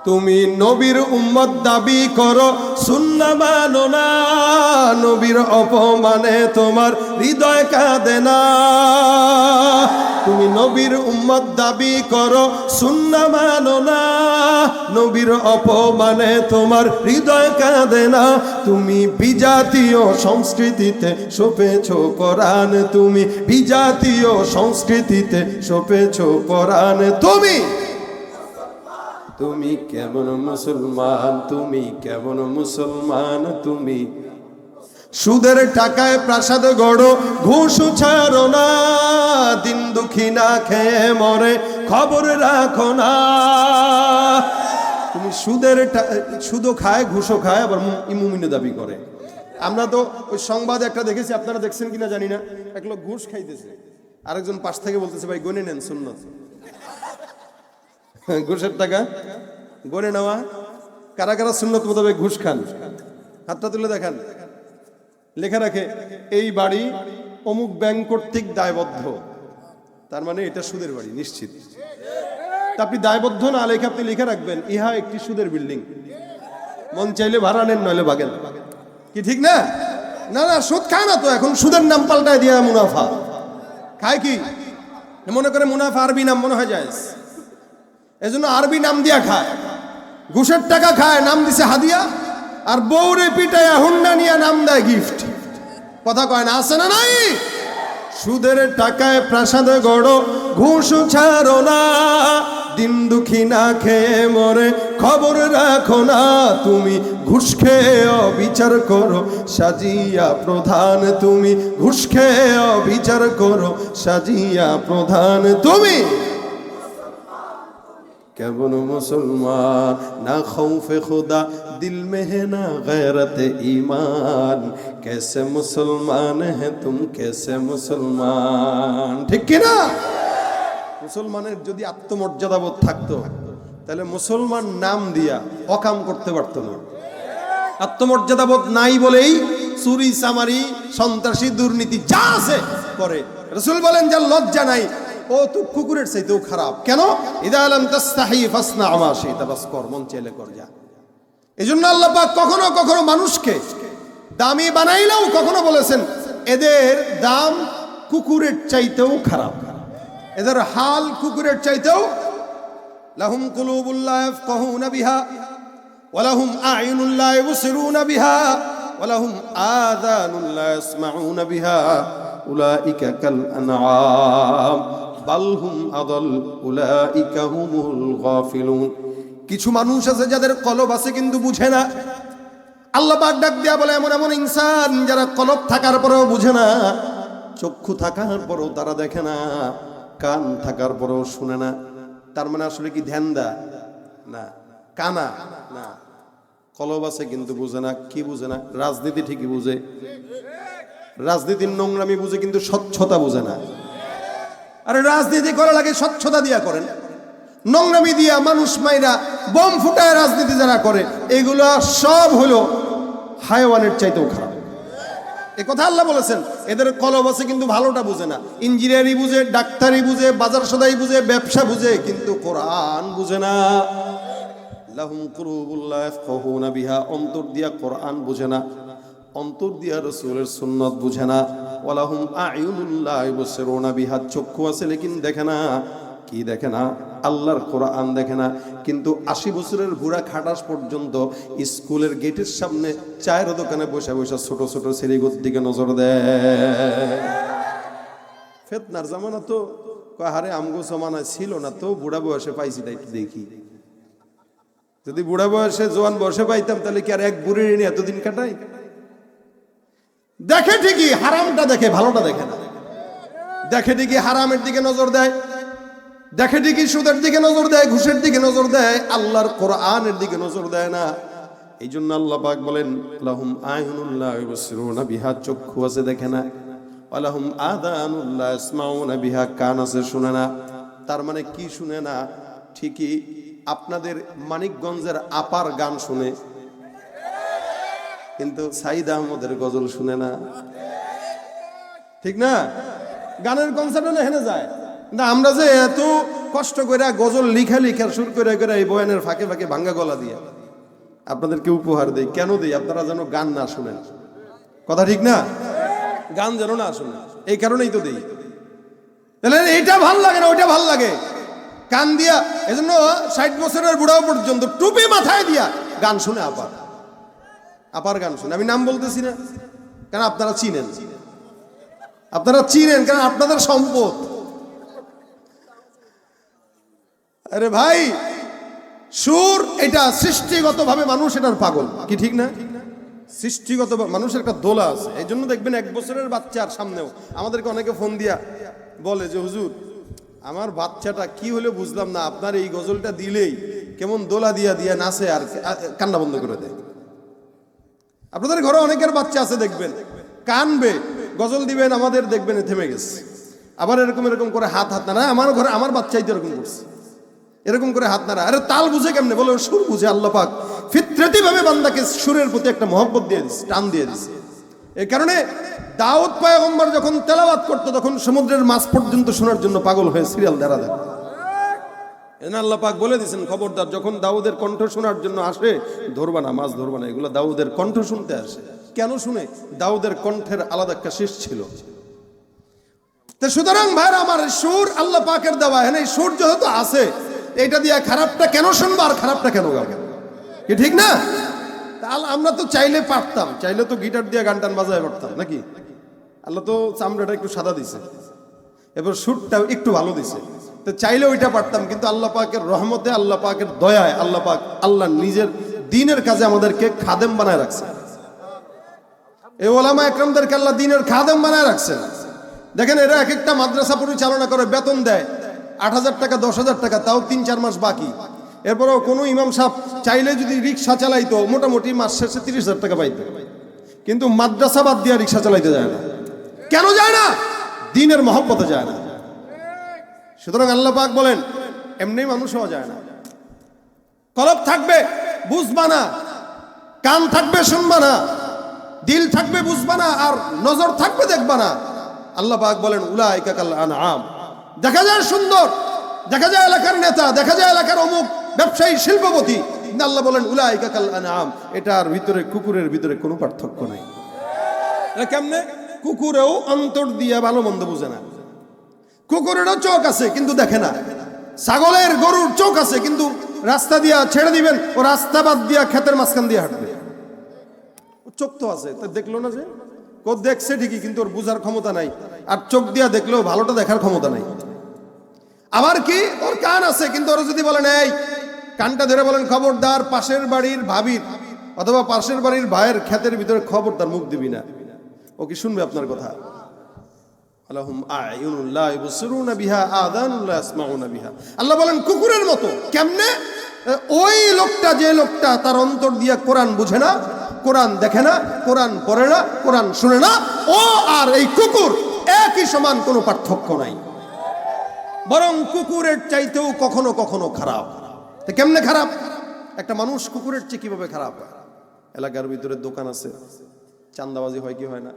তুমি নবীর উম্মত দাবি করো, সুন্নাহ মানো না, নবীর অপমানে তোমার হৃদয় কাঁদে না। তুমি নবীর উম্মত দাবি করো, সুন্নাহ মানো না, নবীর অপমানে তোমার হৃদয় কাঁদে না। তুমি বিজাতীয় সংস্কৃতিতে সপেছো কোরআন, তুমি বিজাতীয় সংস্কৃতিতে সপেছো কোরআন। তুমি তুমি কেমন মুসলমান, তুমি কেমন মুসলমান? তুমি সুদের টাকায় প্রাসাদ গড়ো, ঘুষ ছাড়ো না, দিন দুঃখী না খেয়ে মরে, খবর রাখো না। তুমি সুদও খায়, ঘুষও খায়, আবার মুমিন দাবি করে। আমরা তো ওই সংবাদ একটা দেখেছি, আপনারা দেখছেন কিনা জানি না, এক লোক ঘুষ খাইতেছে, আরেকজন পাশ থেকে বলতেছে ভাই গনে নেন, সুন্নাত। ঘুষের টাকা গনে নেওয়া, কারা কারা সুন্নত মোতাবেক ঘুষ খান? হাতটা তুলে দেখান। লেখা রাখে এই বাড়ি অমুক ব্যাংক কর্তৃক দায়বদ্ধ, তার মানে এটা সুদের বাড়ি নিশ্চিত। তা আপনি দায়বদ্ধ না লেখে আপনি লিখে রাখবেন ইহা একটি সুদের বিল্ডিং, মন চাইলে ভাড়া নেন, নইলে ভাগেন। কি ঠিক না? না না, সুদ খায় না তো, এখন সুদের নাম পাল্টায় দিয়া মুনাফা খায়। কি মনে করে মুনাফা আরবি নাম মনে হয় যায়, এজন্য আরবি নাম দিয়া খায়। ঘুষের টাকা খায়, নাম দিছে হাদিয়া, আর বউরে পিটায়া হুন্ডা নিয়ে নাম দেয় গিফট। কথা কয় না, আছে না নাই? সুদের টাকায় প্রাসাদ গড়ো, ঘুষ ছাড়ো না, দিন দুঃখী না খেয়ে মরে, খবর রাখো না। তুমি ঘুষ খেয়ে অবিচার করো, সাজিয়া প্রধান, তুমি ঘুষ খেয়ে অবিচার করো, সাজিয়া প্রধান। তুমি কেমন মুসলমান? না খৌফে খুদা দিল মে হে না গैरत ईमान, कैसे मुसलमान है तुम, कैसे मुसलमान? ঠিক কি না? মুসলমানের যদি আত্মমর্যাদাবোধ থাকতো তাহলে মুসলমান নাম দিয়া অকাম করতে পারত না। আত্মমর্যাদাবোধ নাই বলেই চুরি চামারি সন্ত্রাসী দুর্নীতি যা আছে করে। রাসূল বলেন যার লজ্জা নাই ও তো কুকুরের চাইতেও খারাপ। কেন? ইদা লাম তাস্তাহি ফাসনা মা শিতা, বাস কর, মন চাইলে কর, যা। এজন্য আল্লাহ পাক কখনো কখনো মানুষকে দামি বানাইলেও কখনো বলেছেন এদের দাম কুকুরের চাইতেও খারাপ, এদের হাল কুকুরের চাইতেও। লাহুম কুলুবুল লা ইয়াফকাহুনা বিহা ওয়া লাহুম আ'য়ুনুন লা ইবসিরুনা বিহা ওয়া লাহুম আযানুন লা ইয়াসমাউনা বিহা উলাইকা কাল আনআম বাল হুম আদাল উলাইকা হুমুল গাফিলুন। কিছু মানুষ আছে যাদের কলব আছে কিন্তু বুঝে না। আল্লাহ পাক ডাক দিয়া বলে এমন এমন ইনসান যারা কলব থাকার পরেও বুঝে না। চক্ষু থাকার পরও তারা দেখে না, কান থাকার পরও শুনে না। তার মানে আসলে কি ধ্যানদা না, কানা না, কলব আছে কিন্তু বুঝে না। কি বুঝে না? রাজনীতি ঠিকই বুঝে, রাজনীতির নোংরামি বুঝে, কিন্তু স্বচ্ছতা বুঝে না। আরে রাজনীতি করা লাগে স্বচ্ছতা দিয়া করেন, নোংরামি দিয়া মানুষ মাইরা বোম ফুটায় রাজনীতি যারা করে এগুলো সব হলো হায়াওয়ানের চাইতেও খারাপ। এ কথা আল্লাহ বলেছেন। এদের কলব আছে কিন্তু ভালোটা বুঝে না, ইঞ্জিনিয়ারিং বুঝে, ডাক্তারি বুঝে, বাজার সদাই বুঝে, ব্যবসা বুঝে, কিন্তু কোরআন বুঝে না। লাহুম কুলুবুল লা ইয়াফকাহুনা বিহা, অন্তর দিয়া কোরআন বুঝে না, অন্তর দিয়া রাসূলের সুন্নাত বুঝে না। ওয়ালাহুম আ'য়ুনুল লা ইউবসিরুনা বিহা, চক্ষু আছে লেকিন দেখে না। কি দেখে না? আল্লাহর কোরআন দেখে না। কিন্তু 80 বছরের বুড়া খাটাস পর্যন্ত স্কুলের গেটের সামনে চায়ের দোকানে বসে বসে ছোট ছোট ছেলেগুলোর দিকে নজর দেয়। ফিতনার জামানা তো হারে আমগো জমানায় ছিল না, তো বুড়া বয়সে পাইছি, তাই একটু দেখি। যদি বুড়া বয়সে জোয়ান বয়সে পাইতাম তাহলে কি আর এক বুড়ি নিয়ে এতদিন কাটাই? দেখে ঠিকই, হারামটা দেখে, ভালোটা দেখে না। দেখে ঠিকই হারামের দিকে নজর দেয়, দেখে ঠিকই সুদের দিকে নজর দেয়, ঘুষের দিকে নজর দেয়, আল্লাহর কোরআনের দিকে নজর দেয় না। এই জন্য আল্লাহ পাক বলেন লাহুম আ'য়ুনুল লা ইউবসিরুনা বিহা, চক্ষু আছে দেখে না। ওয়ালাহুম আযানুল লা ইয়াসমাউনা বিহা, কান আছে শুনে না। তার মানে কি শুনে না? ঠিকই আপনাদের মানিকগঞ্জের আপার গান শুনে, কিন্তু সাইদ আহমদের গজল শুনে না। ঠিক না? গানের কনসার্টে না হেনে যায় না। আমরা যে এত কষ্ট করে গজল লিখা সুর করে এই বয়ানের ফাঁকে ফাঁকে ভাঙ্গা গলা দিয়ে আপনাদেরকে উপহার দেই, কেন দেই? আপনারা যেন গান না শুনেন। কথা ঠিক না? গান যেন না শুনেন, এই কারণেই তো দেই। তাহলে এইটা ভাল লাগে না, ওইটা ভাল লাগে কান দিয়া। এজন্য 60 বছরের বুড়াও পর্যন্ত টুপি মাথায় দিয়া গান শুনে, আপার গান শুনে। আমি নাম বলতেছি না, কারণ আপনারা চিনেন, কারণ আপনাদের সম্পদ। আরে ভাই, সুর এটা সৃষ্টিগতভাবে মানুষ এটার পাগল, কি ঠিক না? সৃষ্টিগত মানুষের একটা দোলা আছে। এই জন্য দেখবেন 1 বছরের বাচ্চার সামনেও আমাদেরকে অনেকে ফোন দিয়া বলে যে হুজুর আমার বাচ্চাটা কি হলে বুঝলাম না, আপনার এই গজলটা দিলেই কেমন দোলা দিয়া দিয়া নাচে আর কান্না বন্ধ করে দেয়। আপনাদের ঘরে অনেকের বাচ্চা আছে, দেখবেন কানবে, গজল দিবেন, আমাদের দেখবেন থেমে গেছে। আবার এরকম করে হাত নাড়া। আমার ঘরে আমার বাচ্চাই তো এরকম করছে, এরকম করে হাত নাড়া। আরে তাল বুঝে কেমনে? বলে সুর বুঝে। আল্লাহ পাক ফিতরাতি ভাবে বান্দাকে সুরের প্রতি একটা মহব্বত দিয়ে দিচ্ছে, টান দিয়ে দিচ্ছে। এই কারণে দাউদ পয়গম্বর যখন তেলাওয়াত করতো তখন সমুদ্রের মাছ পর্যন্ত শোনার জন্য পাগল হয়ে সিরিয়াল দ্বারা দেখত। আল্লাহ পাক বলে দিয়েছেন খবরদার, যখন দাউদের কণ্ঠ শোনার জন্য আসে ধরবা না, মাছ ধরবা না। এগুলো দাউদের কণ্ঠ শুনতে আসে। কেন শুনে? দাউদের কণ্ঠের আলাদা একটা শেষ ছিল। তো সুতরাং ভাইরা আমার, সুর আল্লাহ পাকের দেওয়া। হ্যাঁ, এই সুর যেহেতু আছে, এটা দিয়ে খারাপটা কেন শুনবো আর খারাপটা কেন গাবো? কি ঠিক না? আমরা তো চাইলে পারতাম, চাইলে তো গিটার দিয়ে গান টান বাজায় পারতাম নাকি? আল্লাহ তো চামড়াটা একটু সাদা দিছে, এবার সুরটাও একটু ভালো দিছে, তো চাইলে ওইটা পারতাম। কিন্তু আল্লাহ পাকের রহমতে, আল্লাহ পাকের দয়ায়, আল্লাহ পাক আল্লাহ নিজের দ্বীনের কাজে আমাদেরকে খাদেম বানায় রাখছে। এই ওলামা একরামদেরকে আল্লাহ দ্বীনের খাদেম বানায় রাখছেন। দেখেন, এরা এক একটা মাদ্রাসা পরিচালনা করে, বেতন দেয় 8,000 টাকা, 10,000 টাকা, তাও 3-4 মাস বাকি। এরপরেও কোনো ইমাম সাহেব চাইলে যদি রিক্সা চালাইতো, মোটামুটি মাস শেষে 30,000 টাকা পাইতো। কিন্তু মাদ্রাসা বাদ দিয়ে রিক্সা চালাইতে যায় না। কেন যায় না? দ্বীনের মহব্বতে যায় না। সুতরাং আল্লাহ পাক বলেন এমনি মানুষ হওয়া যায় না। কলব থাকবে, বুঝবা না, কান থাকবে, শুনবা না, দিল থাকবে, বুঝবা না, আর নজর থাকবে, দেখবা না। আল্লাহ পাক বলেন উলাইকা কাল আনআম। দেখা যায় সুন্দর, দেখা যায় এলাকার নেতা, দেখা যায় এলাকার অমুক ব্যবসায়ী, শিল্পপতি, আল্লাহ বলেন উলাইকা কাল আনআম। এটার ভিতরে, কুকুরের ভিতরে কোনো পার্থক্য নাই। কেমনে? কুকুরেও অন্তর দিয়ে ভালো মন্দ বুঝে না। কুকুরেরও চোখ আছে কিন্তু দেখে না। ছাগলের, গরুর চোখ আছে কিন্তু রাস্তা দিয়া ছেড়ে দিবেন, ও রাস্তা বাদ দিয়া ক্ষেতের মাঝখান দিয়ে হাঁটবে। চোখ তো আছে, তা দেখলো না যে ও দেখছে ঠিকই, কিন্তু ওর বুঝার ক্ষমতা নাই। আর চোখ দিয়া দেখলেও ভালোটা দেখার ক্ষমতা নাই। আবার কি, ওর কান আছে, কিন্তু ওরা যদি বলেন এই কানটা ধরে বলেন খবরদার পাশের বাড়ির ভাবির অথবা পাশের বাড়ির ভাইয়ের ক্ষেতের ভিতরে খবরদার মুখ দিবি না, ও কি শুনবে আপনার কথা? লাহুম আ'য়ুনুন লা ইবসিরুনা বিহা আযানুন লা ইয়াসমাউনা বিহা। আল্লাহ বলেন কুকুরের মতো। কেমনে? ওই লোকটা, যে লোকটা তার অন্তর দিয়ে কোরআন বুঝে না, কোরআন দেখে না, কোরআন পড়ে না, কোরআন শুনে না, ও আর এই কুকুর একই সমান, কোনো পার্থক্য নাই। বরং কুকুরের চাইতেও কখনো কখনো খারাপ। তো কেমনে খারাপ? একটা মানুষ কুকুরের চেয়ে কিভাবে খারাপ হয়? এলাকার ভিতরে দোকান আছে, চাঁদাবাজি হয় কি হয় না?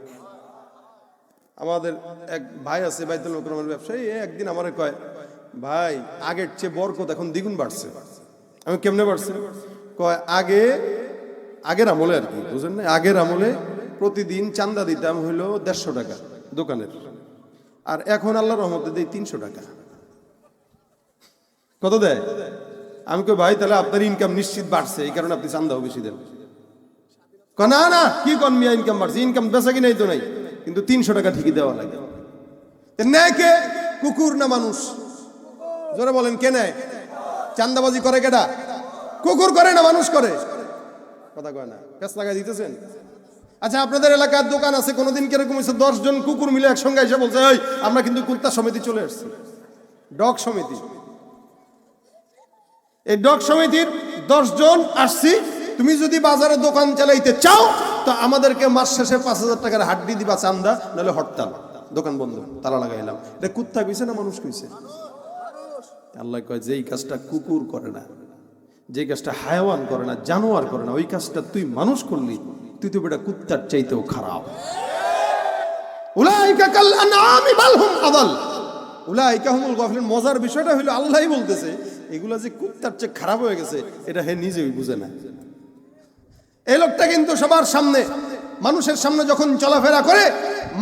আমাদের এক ভাই আছে বাইতুল মোকাররমের ব্যবসায়ী, একদিন আমারে কয়, ভাই আগের চেয়ে বরকত এখন দ্বিগুণ বাড়ছে। আমি কেমনে বাড়ছে? কয় আগের আমলে আর কি, বুঝলেন না, আগের আমলে প্রতিদিন চাঁদা দিতাম হইলো 150 টাকা দোকানের, আর এখন আল্লাহর রহমতে দেই 300 টাকা। কত দেয়? আমি কই ভাই তাহলে আপনার ইনকাম নিশ্চিত বাড়ছে, এই কারণে আপনি চাঁদাও বেশি দেন। না না, কি কন মিয়া, ইনকাম বাড়ছে? ইনকাম বেচা কি নাই তো নাই, কিন্তু 300 টাকা ঠিকই দেওয়া লাগে। নেয় কে? কুকুর না মানুষ? জোরে বলেন, কে নেয়? চাঁদাবাজি করে কেডা? কুকুর করে না মানুষ করে? কথা কয় না, পেছ লাগাই দিতেছেন। আচ্ছা, আপনাদের এলাকার দোকান আছে, কোনোদিন কিরকম হয়েছে 10 জন কুকুর মিলে একসঙ্গে এসে বলছে, ওই আমরা কিন্তু কুত্তা সমিতি চলে আসছি, ডগ সমিতি। এই ডগ সমিতির 10 জন আসছি, তুমি যদি বাজারে দোকান চালাইতে চাও তো আমাদেরকে মাস শেষে 5000 টাকার হাড্ডি দিবা চান্দা, নাহলে হরতাল, দোকান বন্ধ, তালা লাগাইলাম। এটা কুত্তা কইছে না মানুষ কইছে? আল্লাহ কয়, যেই কাজটা কুকুর করে না, যে কাজটা হায়াওয়ান করে না, জানোয়ার করে না, ওই কাজটা তুই মানুষ করলি, তুই তো বেটা কুত্তার চাইতেও খারাপ। উলাইকা কাল আনআমি বাল হুম আদাল, উলাইকা হুমুল গাফিলুন। মজার বিষয়টা হলো আল্লাহই বলতেছে এগুলা যে কুত্তার চেয়ে খারাপ হয়ে গেছে, এটা হে নিজেই বুঝে না। এই লোকটা কিন্তু সবার সামনে, মানুষের সামনে যখন চলাফেরা করে,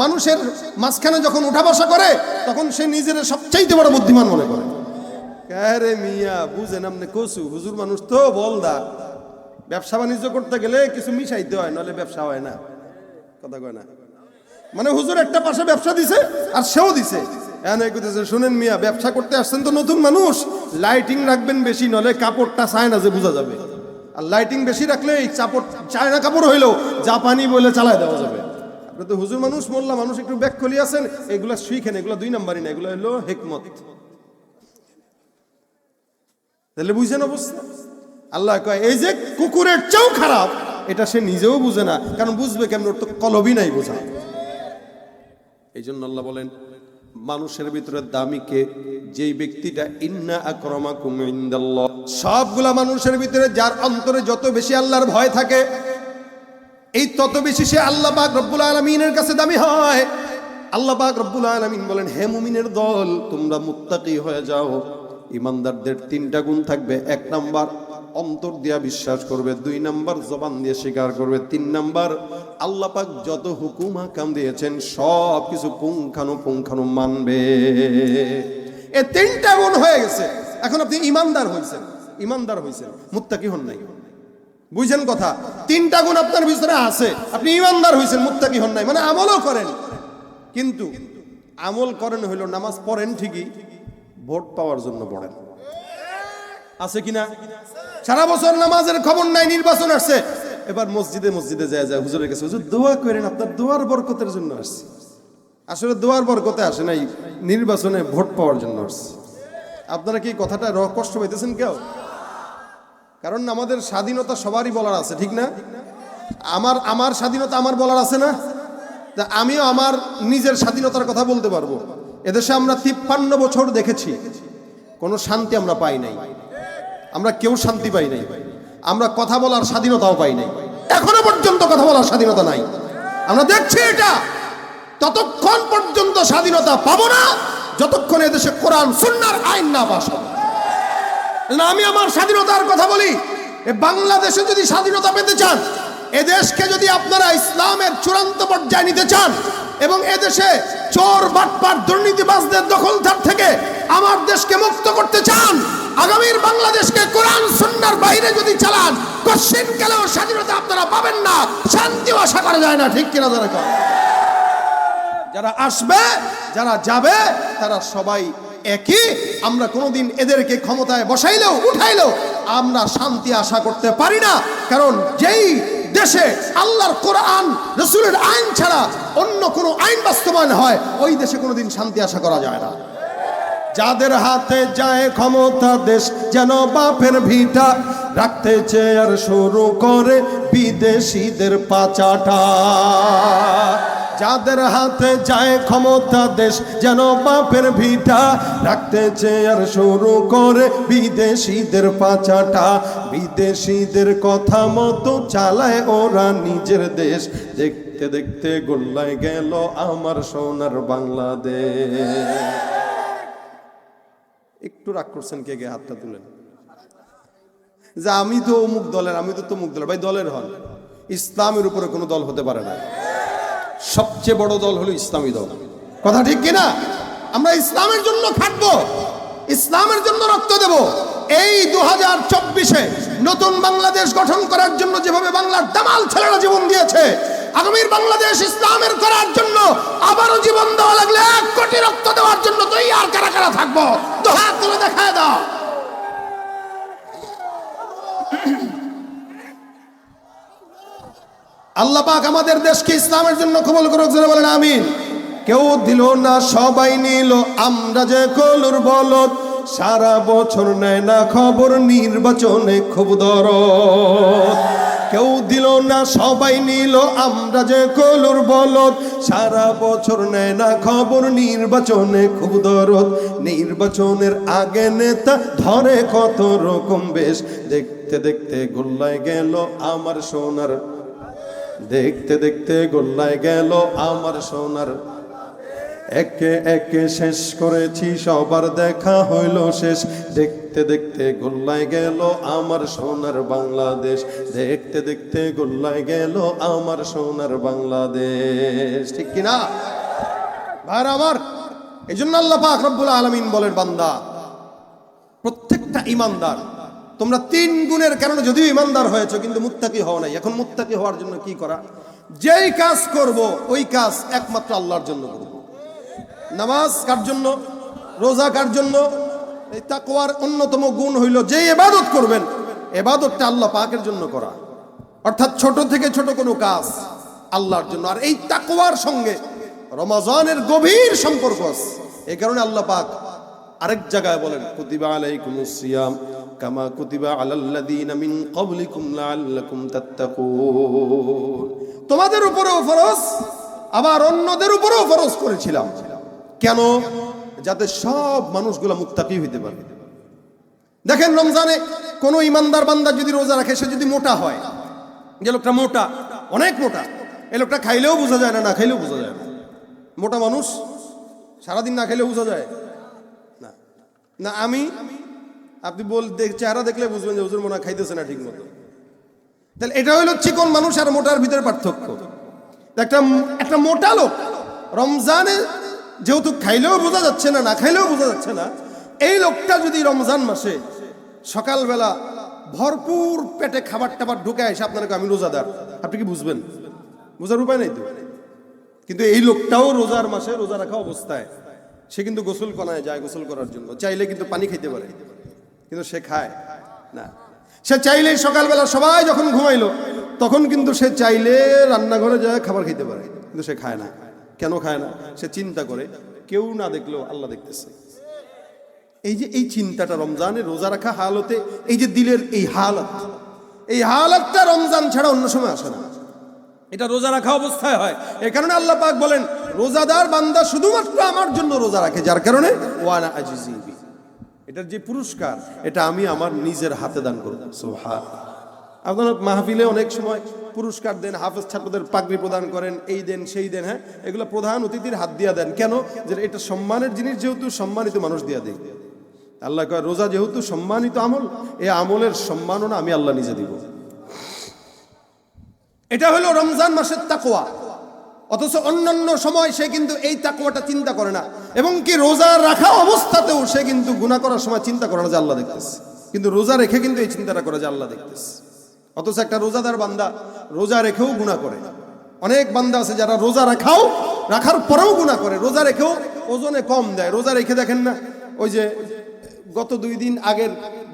মানুষের মাঝখানে যখন উঠা বসা করে, তখন সে নিজের সবচাইতে বড় বুদ্ধিমান মনে করে। আরে মিয়া বুঝেন আপনি কসু, হুজুর মানুষ তো বলদা। ব্যবসা বাণিজ্য করতে গেলে কিছু মিশাইতে হয়, নাহলে ব্যবসা হয় না। কথা কয় না? মানে হুজুর একটা পাশে ব্যবসা দিছে আর সেও দিছে, শুনেন মিয়া, ব্যবসা করতে আসছেন তো নতুন মানুষ, লাইটিং রাখবেন বেশি, নলে কাপড়টা চায় না যে বোঝা যাবে। আর লাইটিং বেশি রাখলে এই কাপড়, চায়না কাপড় হইলেও জাপানি বলে চালায় দেওয়া যাবে। আপনি তো হুজুর মানুষ, মোল্লা মানুষ, একটু ব্যাক কলি আছেন, এগুলা শিখেন, এগুলো 2 নাম্বারই না, এগুলো হলো হিকমত। তাহলে বুঝছেন অবস্থা? আল্লাহ কয় এই যে কুকুরের চেয়েও খারাপ, এটা সে নিজেও বুঝে না, কারণ বুঝবে কেমন, ওর তো কলবই নাই বোঝা। এই জন্য আল্লাহ বলেন মানুষের ভিতরে দামি কে? যেই ব্যক্তিটা ইন্না আকরামাকুম ইনদাল্লাহ, সবগুলা মানুষের ভিতরে যার অন্তরে যত বেশি আল্লাহর ভয় থাকে, এই তত বেশি সে আল্লাহ পাক রব্বুল আলামিনের কাছে দামি হয়। আল্লাহ পাক রব্বুল আলামিন বলেন, হে মুমিনের দল, তোমরা মুত্তাকি হয়ে যাও। ইমানদারদের 3টা গুণ থাকবে। 1 নাম্বার অন্তর দিয়া বিশ্বাস করবে, 2 নাম্বার জবান দিয়ে স্বীকার করবে, 3 নাম্বার আল্লাহ পাক যত হুকুম হাকাম দিয়েছেন সব কিছু পুঙ্খানুপুঙ্খানু মানবে। এই 3টা গুণ হয়ে গেছে, এখন আপনি ইমানদার হইছেন, মুত্তাকি হন নাই। বুঝছেন কথা? 3টা গুণ আপনার ভিতরে আছে, আপনি ইমানদার হইছেন, মুত্তাকি হন নাই। মানে আমলও করেন, কিন্তু আমল করেন হইল, নামাজ পড়েন ঠিকই, ভোট পাওয়ার জন্য পড়েন। আছে কিনা? সারা বছর নামাজের খবর নাই, নির্বাচন আসছে, এবার মসজিদে যায় হুজুরের কাছে, হুজুর দোয়া করেন, আপনার দোয়ার বরকতের জন্য আসছে। আসলে দোয়ার বরকতে আসে নাই, নির্বাচনে ভোট পাওয়ার জন্য আসছে। আপনারা কি কথাটা কষ্ট পাইতেছেন কেউ? কারণ আমাদের স্বাধীনতা সবারই বলার আছে, ঠিক না? আমার স্বাধীনতা আমার বলার আছে না? তা আমিও আমার নিজের স্বাধীনতার কথা বলতে পারবো। এদেশে আমরা 53 বছর দেখেছি, কোনো শান্তি আমরা পাই নাই, আমরা কেউ শান্তি পাই নাই, আমরা কথা বলার স্বাধীনতাও পাই নাই, এখনো পর্যন্ত কথা বলার স্বাধীনতা নাই। আমরা দেখছি এটা, ততক্ষণ পর্যন্ত স্বাধীনতা পাবো না যতক্ষণ এদেশে কোরআন সুন্নাহর আইন না পাস হবে। আমি আমার স্বাধীনতার কথা বলি, বাংলাদেশে যদি স্বাধীনতা পেতে চান, এদেশকে যদি আপনারা ইসলামের চূড়ান্ত পর্যায়ে নিতে চান এবং এদেশে চোর বাটপার দুর্নীতিবাজদের দখলদার থেকে আমার দেশকে মুক্ত করতে চান, আগামীর বাংলাদেশকে কোরআন সুন্নাহর বাইরে যদি চালান, কোশ্চিন কালেও স্বাধীনতা আপনারা পাবেন না, শান্তিও আশা করা যায় না, ঠিক কিনা? যারা আসবে যারা যাবে তারা সবাই একই। আমরা কোনোদিন এদেরকে ক্ষমতায় বসাইলেও উঠাইলেও আমরা শান্তি আশা করতে পারি না, কারণ যেই দেশে আল্লাহর কোরআন রাসূলের আইন ছাড়া অন্য কোনো আইন বাস্তবায়ন হয়, ওই দেশে কোনোদিন শান্তি আশা করা যায় না। যাদের হাতে যায় ক্ষমতা, দেশ যেন বাপের ভিটা, রাখতে চেয়ার শুরু করে বিদেশিদের পাচাটা। যাদের হাতে যায় ক্ষমতা, দেশ যেন বাপের ভিটা, রাখতে চেয়ার শুরু করে বিদেশিদের পাচাটা। বিদেশিদের কথা মতো চালায় ওরা নিজের দেশ, দেখতে দেখতে গোল্লায় গেল আমার সোনার বাংলাদেশ। একটু রাগ করছেন কে কে? হাতটা তুলেন। যে আমি তো অমুক দলের, আমি তো তমুক দলের। ভাই দলের হন, ইসলামের উপরে কোনো দল হতে পারে না। সবচেয়ে বড় দল হলো ইসলামী দল। কথা ঠিক কিনা? আমরা ইসলামের জন্য খাটবো, ইসলামের জন্য রক্ত দেব। এই 2024-এ নতুন বাংলাদেশ গঠন করার জন্য যেভাবে বাংলার দামাল ছেলেরা জীবন দিয়েছে, আগামীর বাংলাদেশ ইসলামের করার জন্য আবারও জীবন দেওয়া লাগলে 1 কোটি রক্ত দেওয়ার জন্য তুই আর কারা কারা থাকবো? তো হাত তুলে দেখায় দাও। আল্লাহ পাক আমাদের দেশকে ইসলামের জন্য কবুল করুক, জোরে বলেন আমিন। কেউ দিল না সবাই নিল, আমরা যে কলুর বলদ, সারা বছর নেয় না খবর, নির্বাচনে খুব দরদ। কেউ দিল না সবাই নিল, আমরা যে কলুর বলদ, সারা বছর নেয় না খবর, নির্বাচনে খুব দরদ। নির্বাচনের আগে নেতা ধরে কত রকম বেশ, দেখতে দেখতে গোল্লায় গেল আমার সোনার, দেখতে দেখতে গোল্লায় গেল আমার সোনার। একে একে শেষ করেছি সবার দেখা হইল শেষ, দেখতে দেখতে গোল্লায় গেল আমার সোনার বাংলাদেশ, দেখতে দেখতে গোল্লায় গেল আমার সোনার বাংলাদেশ। ঠিক কিনা ভাই আমার? এই জন্য আল্লাহ পাক রব্বুল আলামিন বলেন, বান্দা প্রত্যেকটা ইমানদার তোমরা 3 গুণের কারণে যদিও ইমানদার হয়েছে কিন্তু মুত্তাকি হও নাই। এখন মুত্তাকি হওয়ার জন্য কি করা? যেই কাজ করব ওই কাজ একমাত্র আল্লাহর জন্য করব। নামাজ কার জন্য? রোজা কার জন্য? এই তাকওয়ার অন্যতম গুণ হইল যে ইবাদত করবেন, ইবাদতটা আল্লাহ পাকের জন্য করা, অর্থাৎ ছোট থেকে ছোট কোনো কাজ আল্লাহর জন্য। আর এই তাকওয়ার সঙ্গে রমজানের গভীর সম্পর্ক আছে। এই কারণে আল্লাহ পাক আরেক জায়গায় বলেন, কুতিবা আলাইকুমুস সিয়াম কামা কুতিবা আলাল্লাযীনা মিন ক্বাবলিকুম লাআল্লাকুম তাত্তাকুন। তোমাদের উপরেও ফরজ, আবার অন্যদের উপরেও ফরজ করেছিলাম। কেন? যাতে সব মানুষগুলো মুত্তাকি হইতে পারে। দেখেন, রমজানে কোনো ইমানদার বান্দা যদি রোজা রাখে, সে যদি মোটা হয়, যে লোকটা মোটা, অনেক মোটা, এই লোকটা খাইলেও বোঝা যায় না, না খাইলেও বোঝা যায় না। মোটা মানুষ সারাদিন না খাইলেও বোঝা যায় না। না আমি আপনি চেহারা দেখলে বুঝবেন যে হুজুর মনে হয় খাইতেছে না ঠিক মতো। তাহলে এটা হইল চিকন মানুষ আর মোটার ভিতরে পার্থক্য। একটা মোটা লোক রমজানে যেহেতু খাইলেও বোঝা যাচ্ছে না, না খাইলেও বোঝা যাচ্ছে না, এই লোকটা যদি রমজান মাসে সকালবেলা ভরপুর পেটে খাবার টাবার ঢুকে এসে আপনাকে আমি রোজাদার, আপনি কি বুঝবেন? বোঝার উপায় নাই তো। কিন্তু এই লোকটাও রোজার মাসে রোজা রাখা অবস্থায় সে কিন্তু গোসল করায় যায়, গোসল করার জন্য চাইলে কিন্তু পানি খাইতে পারে, কিন্তু সে খায় না। সে চাইলে সকালবেলা সবাই যখন ঘুমাইলো তখন কিন্তু সে চাইলে রান্নাঘরে যায় খাবার খেতে পারে, কিন্তু সে খায় না। কেন খায় না? সে চিন্তা করে কেউ না দেখলেও আল্লাহ দেখতেছে। এই যে এই চিন্তাটা রমজানে রোজা রাখা হালতে, এই যে দিলের এই হালাতটা রমজান ছাড়া অন্য সময় আসে না, এটা রোজা রাখা অবস্থায় হয়। এই কারণে আল্লাহ পাক বলেন, রোজাদার বান্দা শুধুমাত্র আমার জন্য রোজা রাখে, যার কারণে ওয়ানা আজিজি বি, এটার যে পুরস্কার এটা আমি আমার নিজের হাতে দান করব। সুবহানাল্লাহ। আপনারা মাহফিলে অনেক সময় পুরস্কার দেন, হাফেজ ছাত্রদের পাগড়ি প্রদান করেন, এই দেন সেই দেন, হ্যাঁ, এগুলো প্রধান অতিথির হাত দিয়া দেন। কেন? যে এটা সম্মানের জিনিস, যেহেতু সম্মানিত মানুষ দিয়া দেয়। আল্লাহ কয়, রোজা যেহেতু সম্মানিত আমল, এই আমলের সম্মাননা আমি আল্লাহ নিজে দিব। এটা হলো রমজান মাসের তাকওয়া। অথচ অন্যান্য সময় সে কিন্তু এই তাকওয়াটা চিন্তা করে না, এবং কি রোজা রাখা অবস্থাতেও সে কিন্তু গুনাহ করার সময় চিন্তা করে না যে আল্লাহ দেখতেছে, কিন্তু রোজা রেখে কিন্তু এই চিন্তাটা করে যে আল্লাহ দেখতেছে। অথচ একটা রোজাদার বান্দা রোজা রেখেও গুনাহ করে। অনেক বান্দা আছে যারা রোজা রাখার পরেও গুনাহ করে, রোজা রেখেও ওজনে কম দেয়। রোজা রেখে দেখেন না, ওই যে গত 2 দিন আগের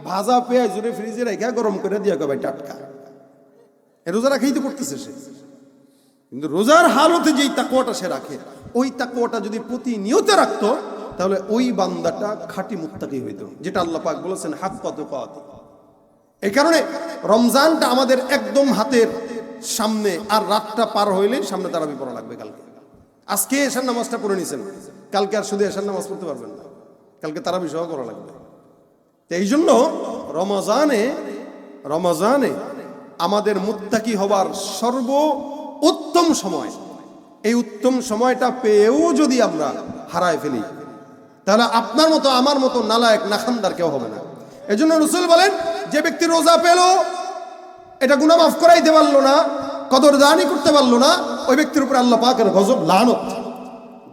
ভাজা পেঁয়াজ জুড়ে ফ্রিজে রেখে গরম করে দিয়ে কবে টাটকা, রোজা রাখাই তো করতেছে সে, কিন্তু রোজার হালতে যেই তাকওয়াটা সে রাখে, ওই তাকওয়াটা যদি প্রতিনিয়ত রাখতো তাহলে ওই বান্দাটা খাঁটি মুত্তাকি হইতো, যেটা আল্লাহ পাক বলেছেন হাক্কা তুকাতি। এই কারণে রমজানটা আমাদের একদম হাতের সামনে, আর রাতটা পার হইলে সামনে তারাবি পড়া লাগবে। কালকে আজকে এশার নামাজটা পড়ে নিছেন, কালকে আর শুধু এশার নামাজ পড়তে পারবেন না, কালকে তারাবি সহ করা লাগবে। এই জন্য রমজানে আমাদের মুত্তাকি হবার সর্ব উত্তম সময়, এই উত্তম সময়টা পেয়েও যদি আমরা হারায় ফেলি তাহলে আপনার মতো আমার মতো নালায়েক নাখানদার কেউ হবে না। এই জন্য রাসূল বলেন, যে ব্যক্তি রোজা পেল, এটা গুনাহ মাফ করাইতে পারলো না, কদরদানি করতে পারলো না, ওই ব্যক্তির উপর আল্লাহ পাকের গজব, লানত।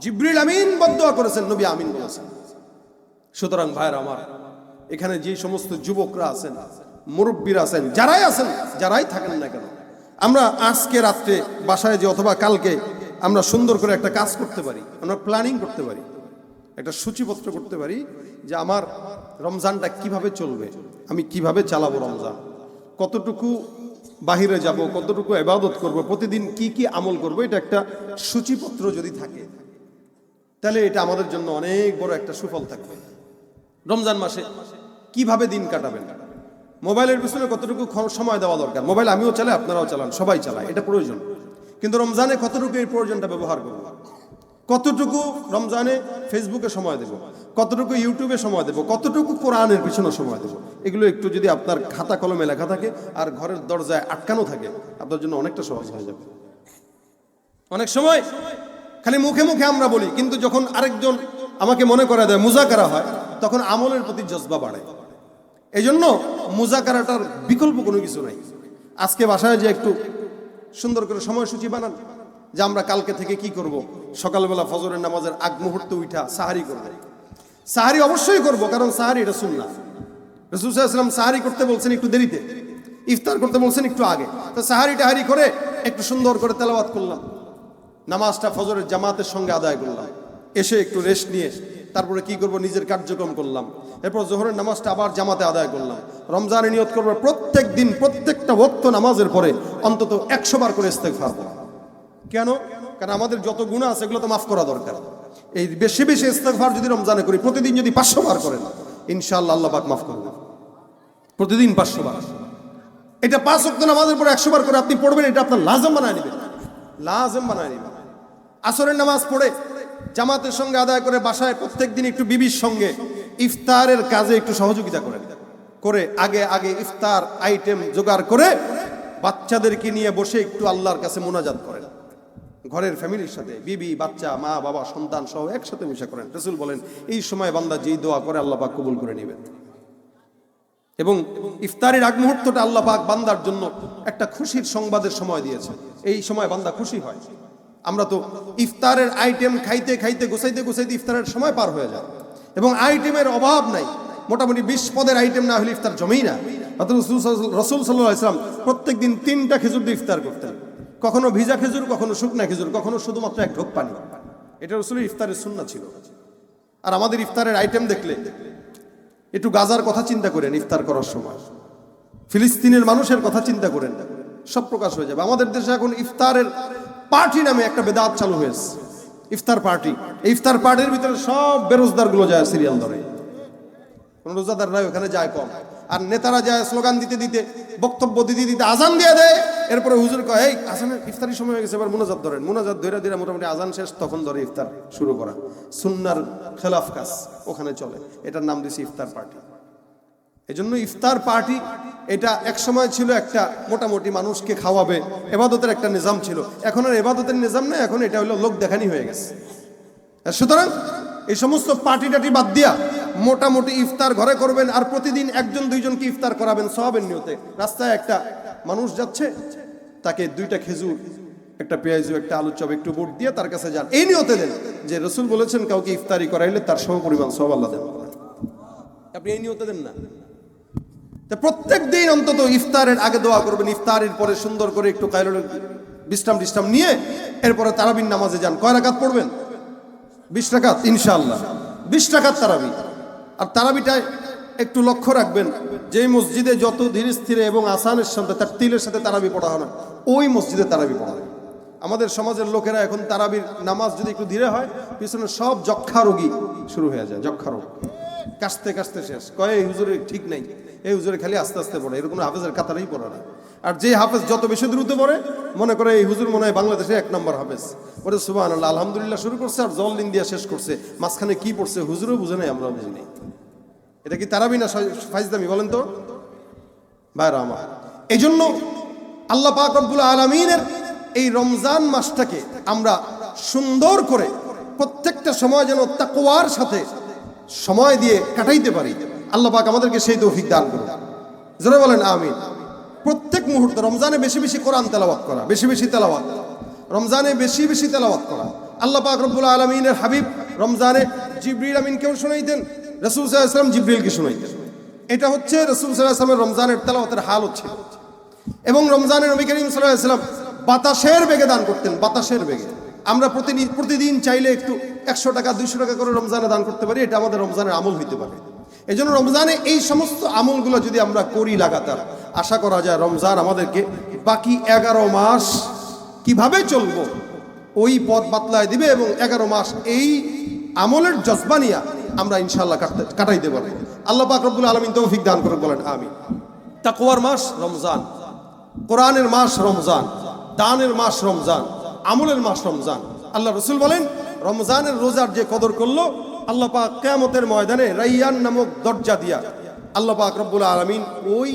জিবরিল আমিন বদদুয়া করেছেন, নবী আমিন বলেছেন। সুতরাং ভাইরা আমার, এখানে যে সমস্ত যুবকরা আছেন, মুরব্বীরা আছেন, যারাই থাকেন না কেন, আমরা আজকে রাত্রে বাসায় যে অথবা কালকে আমরা সুন্দর করে একটা কাজ করতে পারি, আমরা প্ল্যানিং করতে পারি, একটা সূচিপত্র করতে পারি যে আমার রমজানটা কিভাবে চলবে, আমি কিভাবে চালাবো রমজান, কতটুকু বাহিরে যাব, কতটুকু ইবাদত করব, প্রতিদিন কি কি আমল করব, এটা একটা সূচিপত্র যদি থাকে তাহলে এটা আমাদের জন্য অনেক বড় একটা সুফল থাকবে। রমজান মাসে কিভাবে দিন কাটাবেন, মোবাইলের পিছনে কতটুকু সময় দেওয়া দরকার, মোবাইল আমিও চালাই, আপনারাও চালান, সবাই চালায়, এটা প্রয়োজন, কিন্তু রমজানে কতটুকু এই প্রয়োজনটা ব্যবহার করব, কতটুকু রমজানে ফেসবুকে সময় দেব, কতটুকু ইউটিউবে সময় দেব, কতটুকু কোরআনের পিছনে সময় দেব, এগুলো একটু যদি আপনার খাতা কলমে লেখা থাকে আর ঘরের দরজায় আটকানো থাকে, আপনার জন্য অনেকটা সহজ হয়ে যাবে। অনেক সময় খালি মুখে মুখে আমরা বলি, কিন্তু যখন আরেকজন আমাকে মনে করে দেয়, মুজাকারা হয়, তখন আমলের প্রতি জজবা বাড়ে। এই জন্য মুজাকারাটার বিকল্প কোনো কিছু নাই। আজকে বাসায় যে একটু সুন্দর করে সময়সূচি বানান যে আমরা কালকে থেকে কি করব, সকালবেলা ফজরের নামাজের আগ মুহূর্তে উঠা সাহারি করব। সাহারি অবশ্যই করব, কারণ সাহারি এটা সুন্নাহ। রাসূল সাল্লাল্লাহু আলাইহি ওয়াসাল্লাম সাহারি করতে বলছেন একটু দেরিতে, ইফতার করতে বলছেন একটু আগে। তো সাহারি টাহারি করে একটু সুন্দর করে তেলাওয়াত করলাম, নামাজটা ফজরের জামাতের সঙ্গে আদায় করলাম, এসে একটু রেস্ট নিয়ে তারপরে কি করব, নিজের কার্যক্রম করলাম, এরপর জোহরের নামাজটা আবার জামাতে আদায় করলাম। রমজানে নিয়ত করব প্রত্যেক দিন প্রত্যেকটা ওয়াক্ত নামাজের পরে অন্তত 100 বার করে ইস্তেগফার করব। কেন? কারণ আমাদের যত গুনাহ আছে এগুলো তো মাফ করা দরকার। এই বেশি বেশি ইস্তেগফার যদি রমজানে করি, প্রতিদিন যদি 500 বার করেন, ইনশাআল্লাহ আল্লাহ পাক মাফ করবেন। প্রতিদিন 500 বার, এটা 5 ওয়াক্ত নামাজের পরে 100 বার করে আপনি পড়বেন, এটা আপনার লাজম বানায় নেবেন, লাজম বানায় নেবেন। আসরের নামাজ পড়ে জামাতের সঙ্গে আদায় করে বাসায় প্রত্যেকদিন একটু বিবির সঙ্গে ইফতারের কাজে একটু সহযোগিতা করে আগে আগে ইফতার আইটেম জোগাড় করে বাচ্চাদেরকে নিয়ে বসে একটু আল্লাহর কাছে মোনাজাত করেন, ঘরের ফ্যামিলির সাথে, বিবি, বাচ্চা, মা, বাবা, সন্তান সহ একসাথে বসে করেন। রাসূল বলেন, এই সময় বান্দা যেই দোয়া করে আল্লাহ পাক কবুল করে নেবেন। এবং ইফতারের আগ মুহূর্তটা আল্লাহ পাক বান্দার জন্য একটা খুশির সংবাদের সময় দিয়েছে, এই সময় বান্দা খুশি হয়। আমরা তো ইফতারের আইটেম খাইতে খাইতে গোছাইতে গোছাইতে ইফতারের সময় পার হয়ে যায়, এবং আইটেমের অভাব নাই, মোটামুটি 20 পদের আইটেম না হলে ইফতার জমেই না। রাসূল সাল্লাল্লাহু আলাইহি ওয়াসাল্লাম প্রত্যেক দিন 3টা খেজুর দিয়ে ইফতার করতেন, কখনো ভিজা খেজুর, কখনো শুকনা খেজুর, কখনো শুধুমাত্র 1 ঢোক পানি। এটা রাসূলের ইফতারের সুন্নাহ ছিল। আর আমাদের ইফতারের আইটেম দেখলে একটু গাজার কথা চিন্তা করেন, ইফতার করার সময় ফিলিস্তিনের মানুষের কথা চিন্তা করেন, সব প্রকাশ হয়ে যাবে। আমাদের দেশে এখন ইফতারের পার্টি নামে একটা বেদাত চালু হয়েছে, ইফতার পার্টি। এই ইফতার পার্টির ভিতরে সব বেরোজদার গুলো যায় সিরিয়াল ধরে, কোন রোজাদাররা ওখানে যায় কম, আর নেতারা যায় স্লোগান দিতে দিতে, বক্তব্য দিতে দিতে আজান দিয়ে দেয়। এরপরে হুজুর কয়, এই আজানের ইফতারি সময় হয়ে গেছে, এবার মোনাজাত ধরেন। মোনাজাত ধরে ধরে মোটামুটি আজান শেষ, তখন ধরে ইফতার শুরু করা, সুন্নার খেলাফ কাজ ওখানে চলে। এটার নাম দিয়েছে ইফতার পার্টি। এই জন্য ইফতার পার্টি এটা এক সময় ছিল একটা মোটামুটি মানুষকে খাওয়াবে, এবাদতের একটা নিজাম ছিল। এখন আর এবাদতের নিজাম নেই, এখন এটা হলো লোক দেখানি হয়ে গেছে। সুতরাং এই সমস্ত পার্টি টাটি বাদ দিয়া মোটামুটি ইফতার ঘরে করবেন, আর প্রতিদিন 1-2জনকে ইফতার করাবেন সওয়াবের নিয়তে। রাস্তায় একটা মানুষ যাচ্ছে, তাকে 2টা খেজুর, একটা পেঁয়াজু, একটা আলুর চপ, একটু বুট দিয়ে তার কাছে যান, এই নিয়তে দেন যে রাসূল বলেছেন কাউকে ইফতারি করাইলে তার সমপরিমাণ সওয়াব আল্লাহ দেন। আপনি এই নিয়তে দেন না। তা প্রত্যেক দিন অন্তত ইফতারের আগে দোয়া করবেন, ইফতারের পরে সুন্দর করে একটু কায়রুল বিশ্রাম নিয়ে এরপরে তারাবির নামাজে যান। কয় রাকাত পড়বেন? 20 রাকাত ইনশাআল্লাহ, 20 রাকাত তারাবি। আর তারাবিটায় একটু লক্ষ্য রাখবেন, যে মসজিদে যত ধীরে স্থিরে এবং আসানের সাথে তার তিলের সাথে তারাবি পড়া হয় না, ওই মসজিদে তারাবি পড়া হয়। আমাদের সমাজের লোকেরা এখন তারাবির নামাজ যদি একটু ধীরে হয়, পিছনে সব যক্ষা রোগী শুরু হয়ে যায়, যক্ষা রোগ কাশতে কাশতে শেষ, কয় এই হুজুরের ঠিক নেই, এই হুজুরে খালি আস্তে আস্তে পড়ে, এরকম হাফেজের কাতারেই পড়ে না। আর যে হাফেজ যত বেশি দ্রুত পড়ে, মনে করে এই হুজুর মনে হয় বাংলাদেশে 1 নম্বর হাফেজ, ওরে সুবহানাল্লাহ আলহামদুলিল্লাহ শুরু করছে আর জল দিন দিয়া শেষ করছে, মাঝখানে কি পড়ছে হুজুরও বুঝে নাই, আমরাও বুঝি নাই। এটা কি তারাবি না ফাইজলামি বলেন তো ভাইরা আমার? এই জন্য আল্লাহ পাক রব্বুল আলামিনের এই রমজান মাসটাকে আমরা সুন্দর করে প্রত্যেকটা সময় যেন তাকওয়ার সাথে সময় দিয়ে কাটাইতে পারি, আল্লাহ পাক আমাদেরকে সেই তৌফিক দান করুন। জোরে বলেন আমিন। প্রত্যেক মুহূর্তে রমজানে বেশি বেশি কোরআন তেলাওয়াত করা, বেশি বেশি তেলাওয়াত, রমজানে বেশি বেশি তেলাওয়াত করা। আল্লাহ পাক রব্বুল আলামিনের হাবিব রমজানে জিবরিল আমিনকেও শোনাইতেন, রাসূল সাল্লাল্লাহু আলাইহি ওয়াসাল্লাম জিবরিলকে শোনাইতেন। এটা হচ্ছে রাসূল সাল্লাল্লাহু আলাইহি ওয়াসাল্লামের রমজানের তেলাওয়াতের হাল হচ্ছে। এবং রমজানে নবী করিম সাল্লাল্লাহু আলাইহি ওয়াসাল্লাম বাতাসের বেগে দান করতেন, বাতাসের বেগে। আমরা প্রতিদিন চাইলে একটু 100 টাকা 200 টাকা করে রমজানে দান করতে পারি, এটা আমাদের রমজানের আমল হইতে পারে। এই জন্য রমজানে এই সমস্ত আমলগুলো যদি আমরা করি লাগাতার, আশা করা যায় রমজান আমাদেরকে বাকি 11 মাস কিভাবে চলবো ওই পথ বাতলায় দিবে, এবং 11 মাস এই আমলের জজবা নিয়ে আমরা ইনশাআল্লাহ কাটাইতে পারবো। আল্লাহ পাক রব্বুল আলামিন তৌফিক দান করুন, বলেন আমিন। তাকওয়ার মাস রমজান, কোরআনের মাস রমজান, দানের মাস রমজান, আমলের মাস রমজান। আল্লাহ রসুল বলেন, রমজানের রোজার যে কদর করলো, আল্লাহ পাক কিয়ামতের ময়দানে রাইয়ান নামক দরজা দিয়া আল্লাহ পাক রব্বুল আলামিন ওই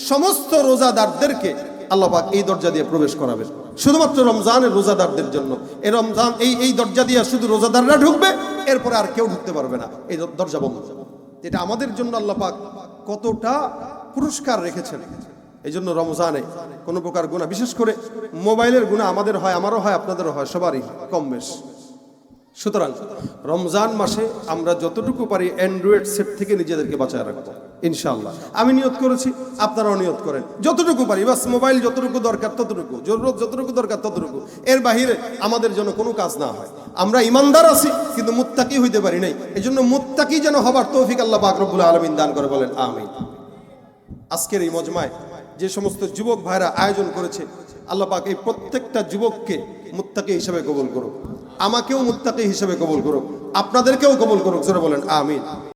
সমস্ত রোজাদারদেরকে আল্লাহ পাক এই দরজা দিয়ে প্রবেশ করাবেন, শুধুমাত্র রমজানের রোজাদারদের জন্য। এই রমজান এই দরজা দিয়ে শুধু রোজাদাররা ঢুকবে, এরপরে আর কেউ ঢুকতে পারবে না, এই দরজা বন্ধ। এটা আমাদের জন্য আল্লাহ পাক কতটা পুরস্কার রেখেছেন। এই জন্য রমজানে কোনো প্রকার গুনাহ, বিশেষ করে মোবাইলের গুনাহ আমাদের হয়, আমারও হয়, আপনাদেরও হয়, সবারই কম বেশ। সুতরাং রমজান মাসে আমরা যতটুকু পারি অ্যান্ড্রয়েড সেট থেকে নিজেদেরকে বাঁচায় রাখবো ইনশাআল্লাহ। আমি নিয়ত করেছি, আপনারাও নিয়ত করেন, যতটুকু পারি, বাস মোবাইল যতটুকু দরকার ততটুকু, জরুরত যতটুকু দরকার ততটুকু, এর বাহিরে আমাদের জন্য কোনো কাজ না হয়। আমরা ইমানদার আছি কিন্তু মুত্তাকি হইতে পারি নাই, এই জন্য মুত্তাকি যেন হবার তৌফিক আল্লাহ পাক রব্বুল আলামিন দান করে, বলেন আমিন। আজকের এই মজমায় যে সমস্ত যুবক ভাইরা আয়োজন করেছে, আল্লাহ পাক এই প্রত্যেকটা যুবককে মুত্তাকি হিসেবে কবুল করুক, আমাকেও মুত্তাকি হিসেবে কবুল করুক, আপনাদেরকেও কবুল করুক, জোরে বলেন আমিন।